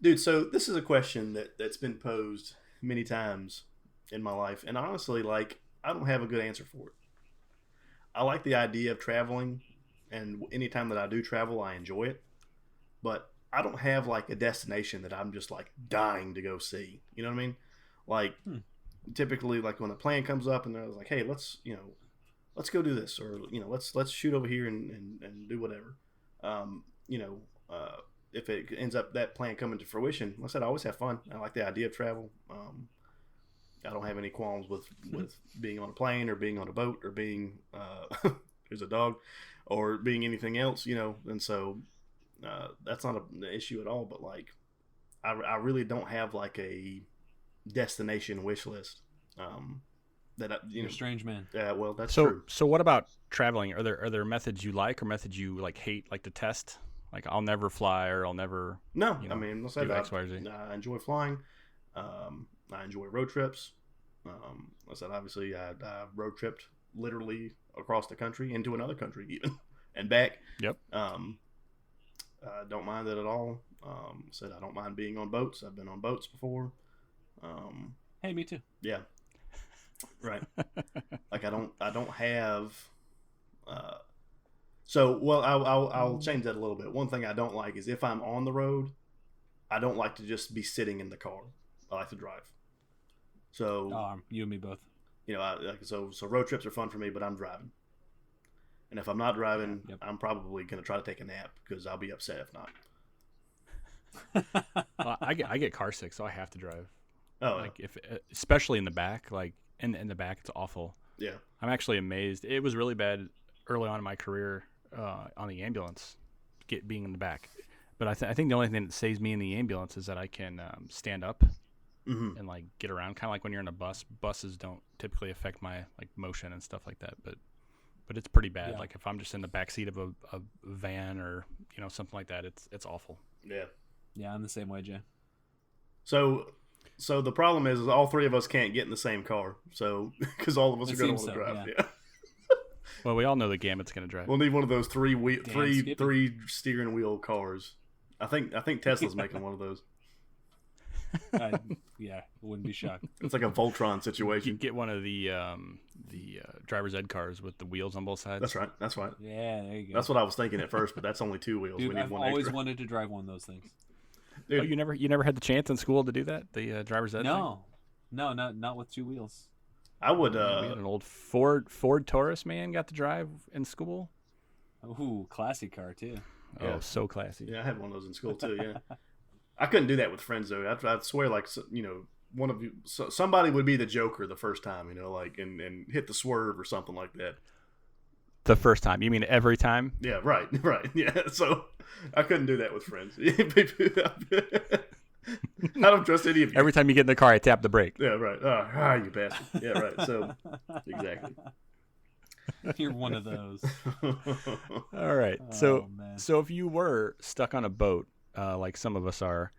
Dude, so this is a question that's been posed many times in my life, and honestly, like, I don't have a good answer for it. I like the idea of traveling, and anytime that I do travel, I enjoy it. But I don't have like a destination that I'm just like dying to go see. You know what I mean? Like, typically, like when a plan comes up and they're like, "Hey, let's go do this," or let's shoot over here and do whatever. If it ends up that plan coming to fruition, like I said, I always have fun. I like the idea of travel. I don't have any qualms with being on a plane or being on a boat or being there's a dog or being anything else, and so that's not an issue at all. But like, I really don't have like a destination wish list. You're a strange man. Yeah, well, that's So true. so what about traveling? Are there methods you like or methods you like hate, like to test? Like I'll never fly or I'll never. No, I mean, let's say do X, Y, or Z. I enjoy flying. I enjoy road trips. I said, obviously, I road tripped literally across the country into another country even and back. Yep. I don't mind that at all. Said I don't mind being on boats. I've been on boats before. Hey, me too. Yeah. Right. Like I don't have. I'll change that a little bit. One thing I don't like is if I'm on the road, I don't like to just be sitting in the car. I like to drive. So you and me both. So road trips are fun for me, but I'm driving. And if I'm not driving, Yep. I'm probably going to try to take a nap because I'll be upset if not. I get car sick, so I have to drive. Oh, Like especially in the back, like in the back, it's awful. yeah. I'm actually amazed. It was really bad early on in my career on the ambulance, being in the back. But I think the only thing that saves me in the ambulance is that I can stand up Mm-hmm. and like get around, kind of like when you're in a bus. Buses don't typically affect my like motion and stuff like that, but it's pretty bad. Yeah. Like if I'm just in the back seat of a van or something like that, it's awful. Yeah. Yeah, I'm the same way, Jay. So the problem is all three of us can't get in the same car. So because all of us It are going to seems want to so, drive. yeah. Yeah. Well, we all know that Gambit's going to drive. We'll need one of those three Skippy. steering wheel cars. I think Tesla's making one of those. Yeah, wouldn't be shocked. It's like a Voltron You can situation. get one of the driver's ed cars with the wheels on both sides. That's right. That's right. Yeah, there you go. That's what I was thinking at first, but that's only two wheels. Dude, we need I've one always extra. wanted to drive one of those things. Dude, Oh, you never had the chance in school to do that? The driver's ed thing? No, not with two wheels. I would. We had an old Ford Taurus man got to drive in school. Ooh, classy car too. Yeah. Oh, so classy. Yeah, I had one of those in school too. Yeah, I couldn't do that with friends though. I'd swear, like one of you, somebody would be the joker the first time, like and hit the swerve or something like that. The first time? You mean every time? Yeah, right. Yeah, so I couldn't do that with friends. I don't trust any of you. Every time you get in the car, I tap the brake. Yeah, right. You bastard. Yeah, right. So exactly. You're one of those. All right. Oh, man. So if you were stuck on a boat, like some of us are,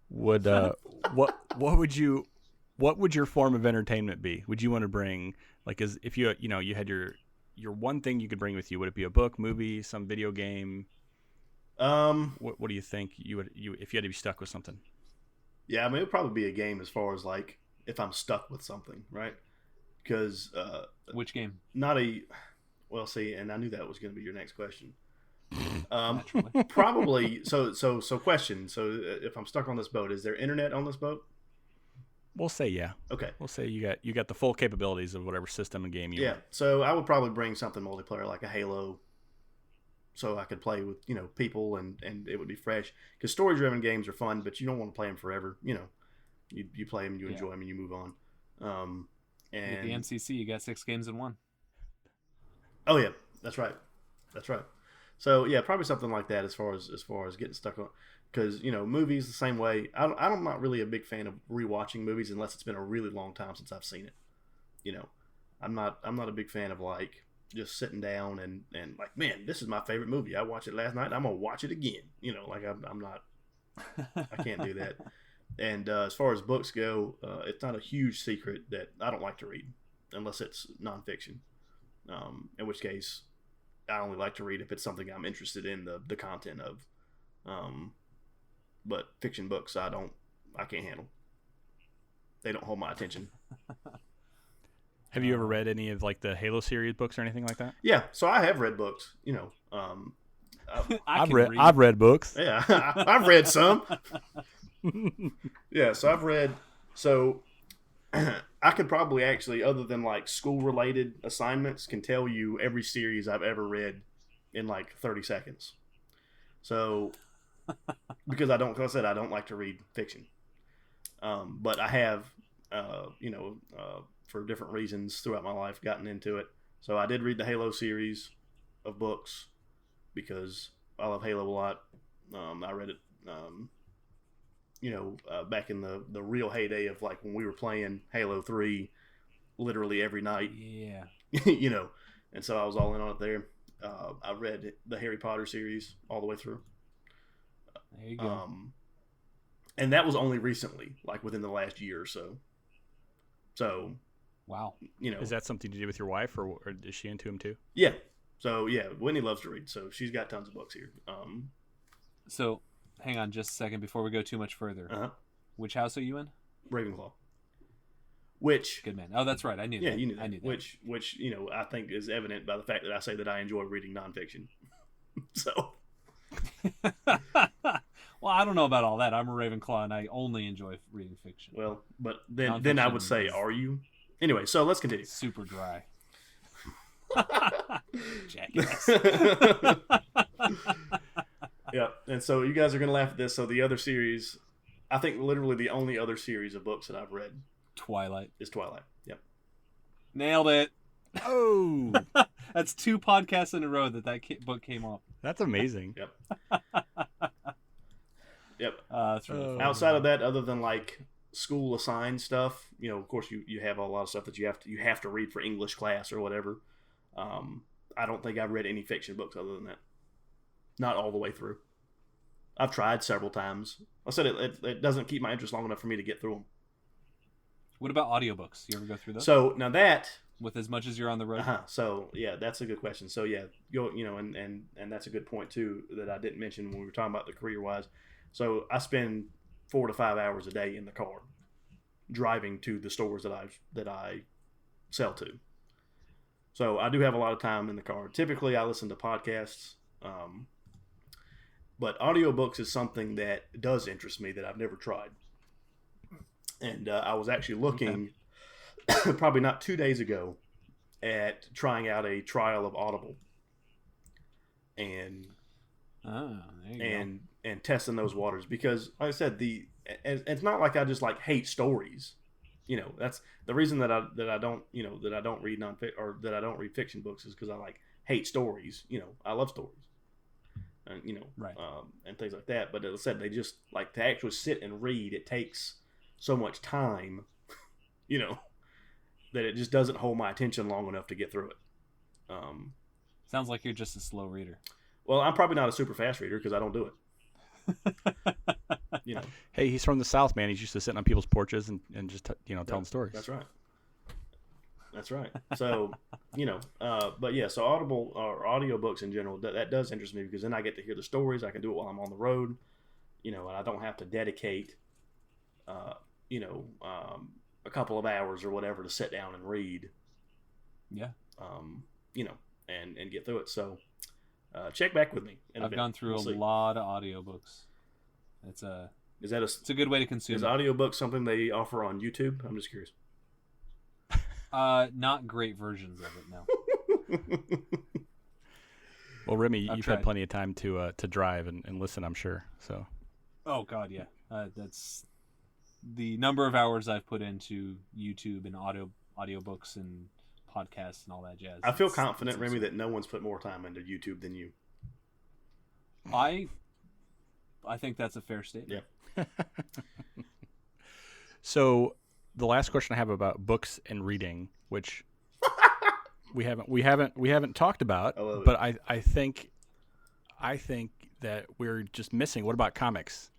would what would your form of entertainment be? Would you want to bring if you had your one thing you could bring with you? Would it be a book, movie, some video game? What do you think you if you had to be stuck with something? Yeah, I mean, it'd probably be a game as far as like if I'm stuck with something, right? Because Which game? see, and I knew that was going to be your next question. Naturally. Probably. So question. So if I'm stuck on this boat, is there internet on this boat? We'll say yeah. Okay. We'll say you got the full capabilities of whatever system and game you Yeah. want. So I would probably bring something multiplayer like a Halo, so I could play with people and it would be fresh. Because story-driven games are fun, but you don't want to play them forever. You play them, you enjoy them, and you move on. With the MCC, you got 6 games in one. Oh yeah, that's right. So yeah, probably something like that as far as getting stuck on. Because movies the same way. I'm not really a big fan of rewatching movies unless it's been a really long time since I've seen it. I'm not a big fan of like just sitting down and like, man, this is my favorite movie. I watched it last night. I'm gonna watch it again. You know, like I'm not. I can't do that. And as far as books go, it's not a huge secret that I don't like to read unless it's nonfiction. In which case, I only like to read if it's something I'm interested in the content of. But fiction books, I can't handle. They don't hold my attention. Have you ever read any of like the Halo series books or anything like that? Yeah, so I have read books. You know, I've read books. Yeah, I've read some. Yeah, so I've read. So I could probably actually, other than like school related assignments, can tell you every series I've ever read in like 30 seconds. So because like I said, I don't like to read fiction. But I have, for different reasons throughout my life, gotten into it. So I did read the Halo series of books because I love Halo a lot. I read it, back in the real heyday of like when we were playing Halo 3 literally every night. Yeah. And so I was all in on it there. I read the Harry Potter series all the way through. There you go. And that was only recently, like within the last year or so. So, wow. Is that something to do with your wife, or is she into him too? Yeah. So yeah, Whitney loves to read, so she's got tons of books here. So, hang on just a second before we go too much further. Uh-huh. Which house are you in? Ravenclaw. Which good man. Oh, that's right. I knew. Yeah, that. you knew that. I knew that. Which I think is evident by the fact that I say that I enjoy reading nonfiction. So. Well, I don't know about all that. I'm a Ravenclaw, and I only enjoy reading fiction. Well, but then I would say, are you? Anyway, so let's continue. Super dry. Jackass. Yeah, and so you guys are gonna laugh at this. So the other series, I think literally the only other series of books that I've read, Twilight, is Twilight. Yep. Nailed it. Oh, that's 2 podcasts in a row that book came off. That's amazing. Yep. Yep. That's really funny. Outside of that, other than like school assigned stuff, of course you have a lot of stuff that you have to read for English class or whatever. I don't think I've read any fiction books other than that. Not all the way through. I've tried several times. I said it doesn't keep my interest long enough for me to get through them. What about audiobooks? You ever go through those? So now that, with as much as you're on the road. So yeah, that's a good question. So yeah, and that's a good point too that I didn't mention when we were talking about the career wise. So I spend 4 to 5 hours a day in the car, driving to the stores that I sell to. So I do have a lot of time in the car. Typically, I listen to podcasts, but audiobooks is something that does interest me that I've never tried. And I was actually looking, probably not 2 days ago, at trying out a trial of Audible. And and testing those waters, because like I said, it's not like I just like hate stories. That's the reason that I don't read that I don't read fiction books is because I like hate stories. I love stories, and right. And things like that. But as I said, they just like to actually sit and read. It takes so much time, that it just doesn't hold my attention long enough to get through it. Sounds like you're just a slow reader. Well, I'm probably not a super fast reader because I don't do it. Hey, he's from the South, man. He's used to sitting on people's porches and just telling stories. That's right. So but yeah, so Audible or audiobooks in general, that does interest me because then I get to hear the stories. I can do it while I'm on the road, and I don't have to dedicate a couple of hours or whatever to sit down and read. Yeah. And get through it. So check back with me. I've gone through a lot of audiobooks. It's a good way to consume. Is audiobook something they offer on YouTube? I'm just curious. Not great versions of it, no. Well, Remy, you've had plenty of time to drive and listen, I'm sure. So. Oh God, yeah. That's the number of hours I've put into YouTube and audiobooks and podcasts and all that jazz. I feel confident, Remy, that no one's put more time into YouTube than you. I think that's a fair statement. Yeah. So the last question I have about books and reading, which we haven't talked about, I love it. but I think that we're just missing. What about comics?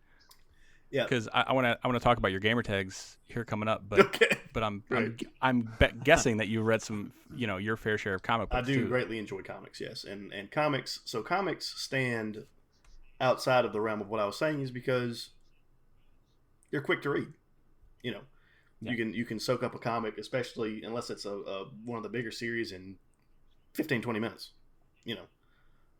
Yeah. Because I want to talk about your gamer tags here coming up, but Okay. but Right. I'm guessing that you read some, your fair share of comic books. I do too. greatly enjoy comics, yes, and comics. So comics stand outside of the realm of what I was saying is because they're quick to read. You know, Yeah. you can soak up a comic, especially unless it's a one of the bigger series in 15, 20 minutes. You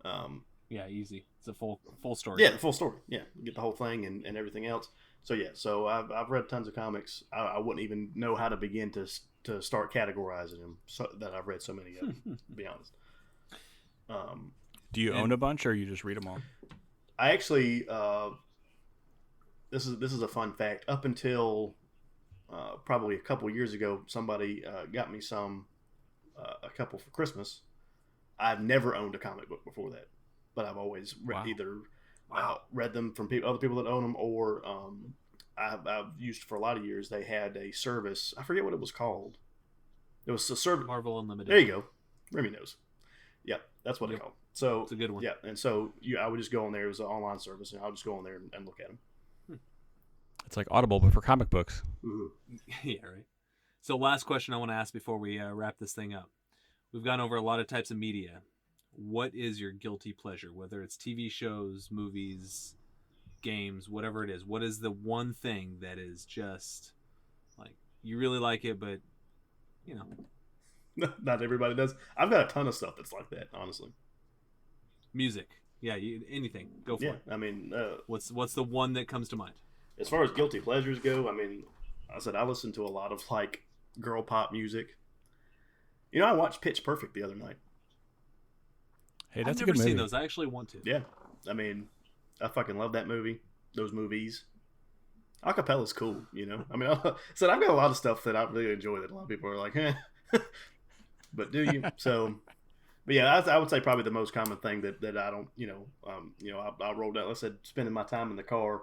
know, Yeah, easy. It's a full story. yeah, the full story. Yeah, you get the whole thing and everything else. So yeah, so I've read tons of comics. I wouldn't even know how to begin to start categorizing them. So that I've read so many of them. To be honest. Do you own a bunch, or you just read them all? I actually, this is a fun fact. Up until probably a couple years ago, somebody got me a couple for Christmas. I've never owned a comic book before that, but I've always either read them from other people that own them, or I've used for a lot of years. They had a service. I forget what it was called. It was a service. Marvel Unlimited. There you go. Remy knows. Yeah, that's what it's called. So it's a good one. Yeah, and so I would just go on there. It was an online service, and I would just go on there and look at them. It's like Audible, but for comic books. Yeah, right. So last question I want to ask before we wrap this thing up. We've gone over a lot of types of media. What is your guilty pleasure? Whether it's TV shows, movies, games, whatever it is. What is the one thing that is just like you really like it, but Not everybody does. I've got a ton of stuff that's like that, honestly. music? Yeah, anything. Go for it. I mean, What's the one that comes to mind? as far as guilty pleasures go, I mean, I said I listen to a lot of like girl pop music. I watched Pitch Perfect the other night. Hey, that's I've a never good movie. seen those. I actually want to. Yeah, I mean, I fucking love that movie. Those movies. Acapella's cool, I mean, I've got a lot of stuff that I really enjoy that a lot of people are like, eh. But do you? So, but yeah, I would say probably the most common thing that I don't, I rolled out. Let's say spending my time in the car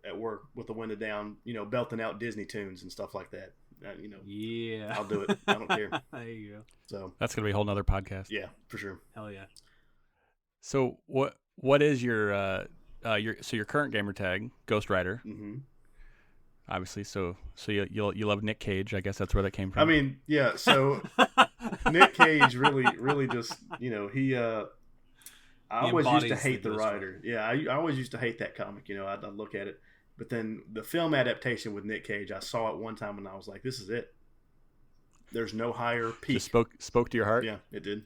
at work with the window down, belting out Disney tunes and stuff like that. Yeah, I'll do it. I don't care. There you go. So That's gonna be a whole nother podcast. yeah, for sure. Hell yeah. So what is your current gamer tag? Ghost Rider. Mm-hmm. Obviously, so you love Nick Cage. I guess that's where that came from. I mean, yeah. So Nick Cage really just he. I always used to embodies hate the the Ghost Rider. Yeah, I always used to hate that comic. I'd look at it, but then the film adaptation with Nick Cage, I saw it one time and I was like, "This is it." There's no higher peak. Just spoke to your heart. Yeah, it did.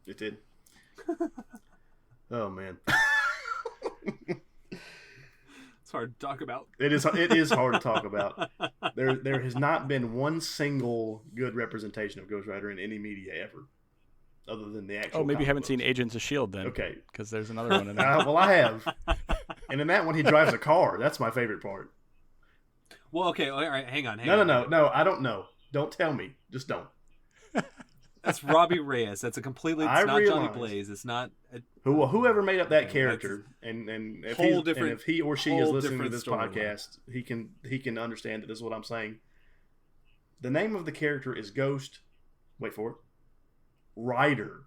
It did. Oh man. It's hard to talk about. It is hard to talk about. There has not been one single good representation of Ghost Rider in any media ever, other than the actual. Oh, maybe you comic haven't books. seen Agents of S.H.I.E.L.D. then. Okay. Because there's another one in there. Well, I have, and in that one he drives a car. That's my favorite part. Well, okay, all right, hang on. No. I don't know. Don't tell me. Just don't. That's Robbie Reyes. That's a completely. It's I not Johnny realize. Blaze. It's not. Whoever made up that Yeah, character, and if whole different- if he or she is whole listening to different this storyline. podcast, he can understand that this is what I'm saying. The name of the character is Ghost. Wait for it. Rider.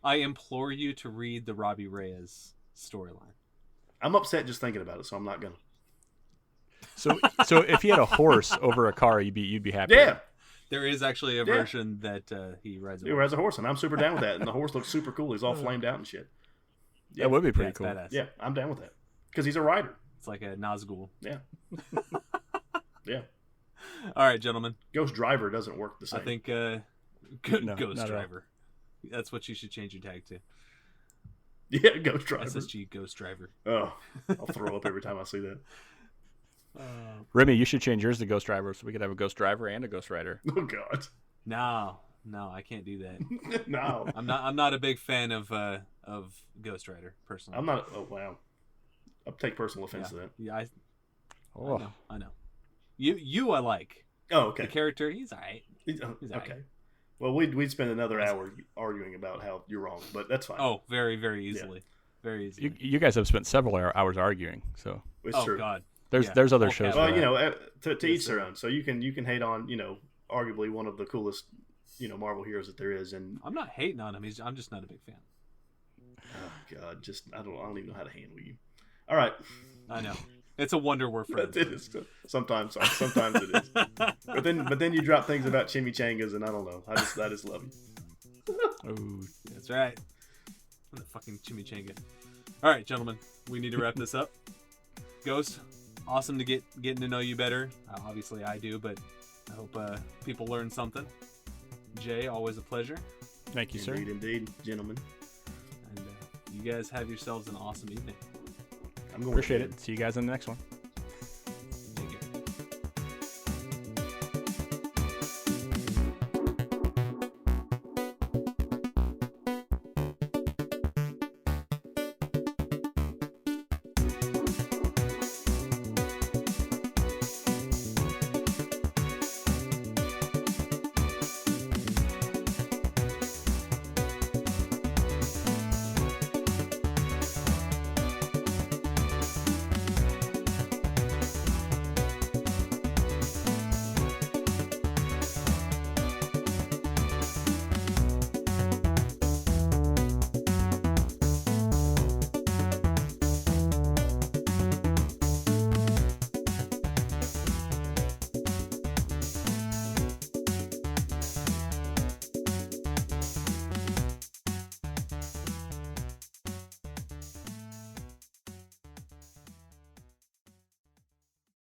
I implore you to read the Robbie Reyes storyline. I'm upset just thinking about it, so I'm not gonna. So if he had a horse over a car, you'd be happy. Yeah, There is actually a version that he rides. he rides a horse, and I'm super down with that. And the horse looks super cool. He's all flamed out and shit. Yeah, That would be Yeah, pretty it's cool. badass. yeah, I'm down with that because he's a rider. It's like a Nazgul. Yeah, yeah. All right, gentlemen. Ghost Driver doesn't work the same. I think good No, Ghost not at all. Driver. That's what you should change your tag to. Yeah, Ghost Driver. SSG Ghost Driver. Oh, I'll throw up every time I see that. Remy, you should change yours to Ghost Driver so we could have a Ghost Driver and a Ghost Rider. Oh God, No, I can't do that. no. I'm not a big fan of Ghost Rider personally. I'm not. Oh wow, I'll take personal offense to that. Yeah, I Oh, know. You I like. Oh, okay. The character, he's alright. He's all Okay. right. Well, we'd spend another hour arguing about how you're wrong, but that's fine. Oh, very, very easily. Very easily. you guys have spent several hours arguing, so It's oh true. God. there's Yeah. there's other Okay. shows. Well, for that. to Yes, each their sir. own. So you can hate on arguably one of the coolest, Marvel heroes that there is. And I'm not hating on him. I'm just not a big fan. oh God, I don't even know how to handle you. All right. I know. It's a wonder we're friends. It is. Sometimes it is. But then you drop things about chimichangas, and I don't know. I just love you. Oh, that's right. What a fucking chimichanga. All right, gentlemen, we need to wrap this up. Ghost, awesome to getting to know you better. Obviously, I do, but I hope people learn something. Jay, always a pleasure. Thank you, sir. Indeed, gentlemen. And you guys have yourselves an awesome evening. I'm going Appreciate it. See you guys in the next one.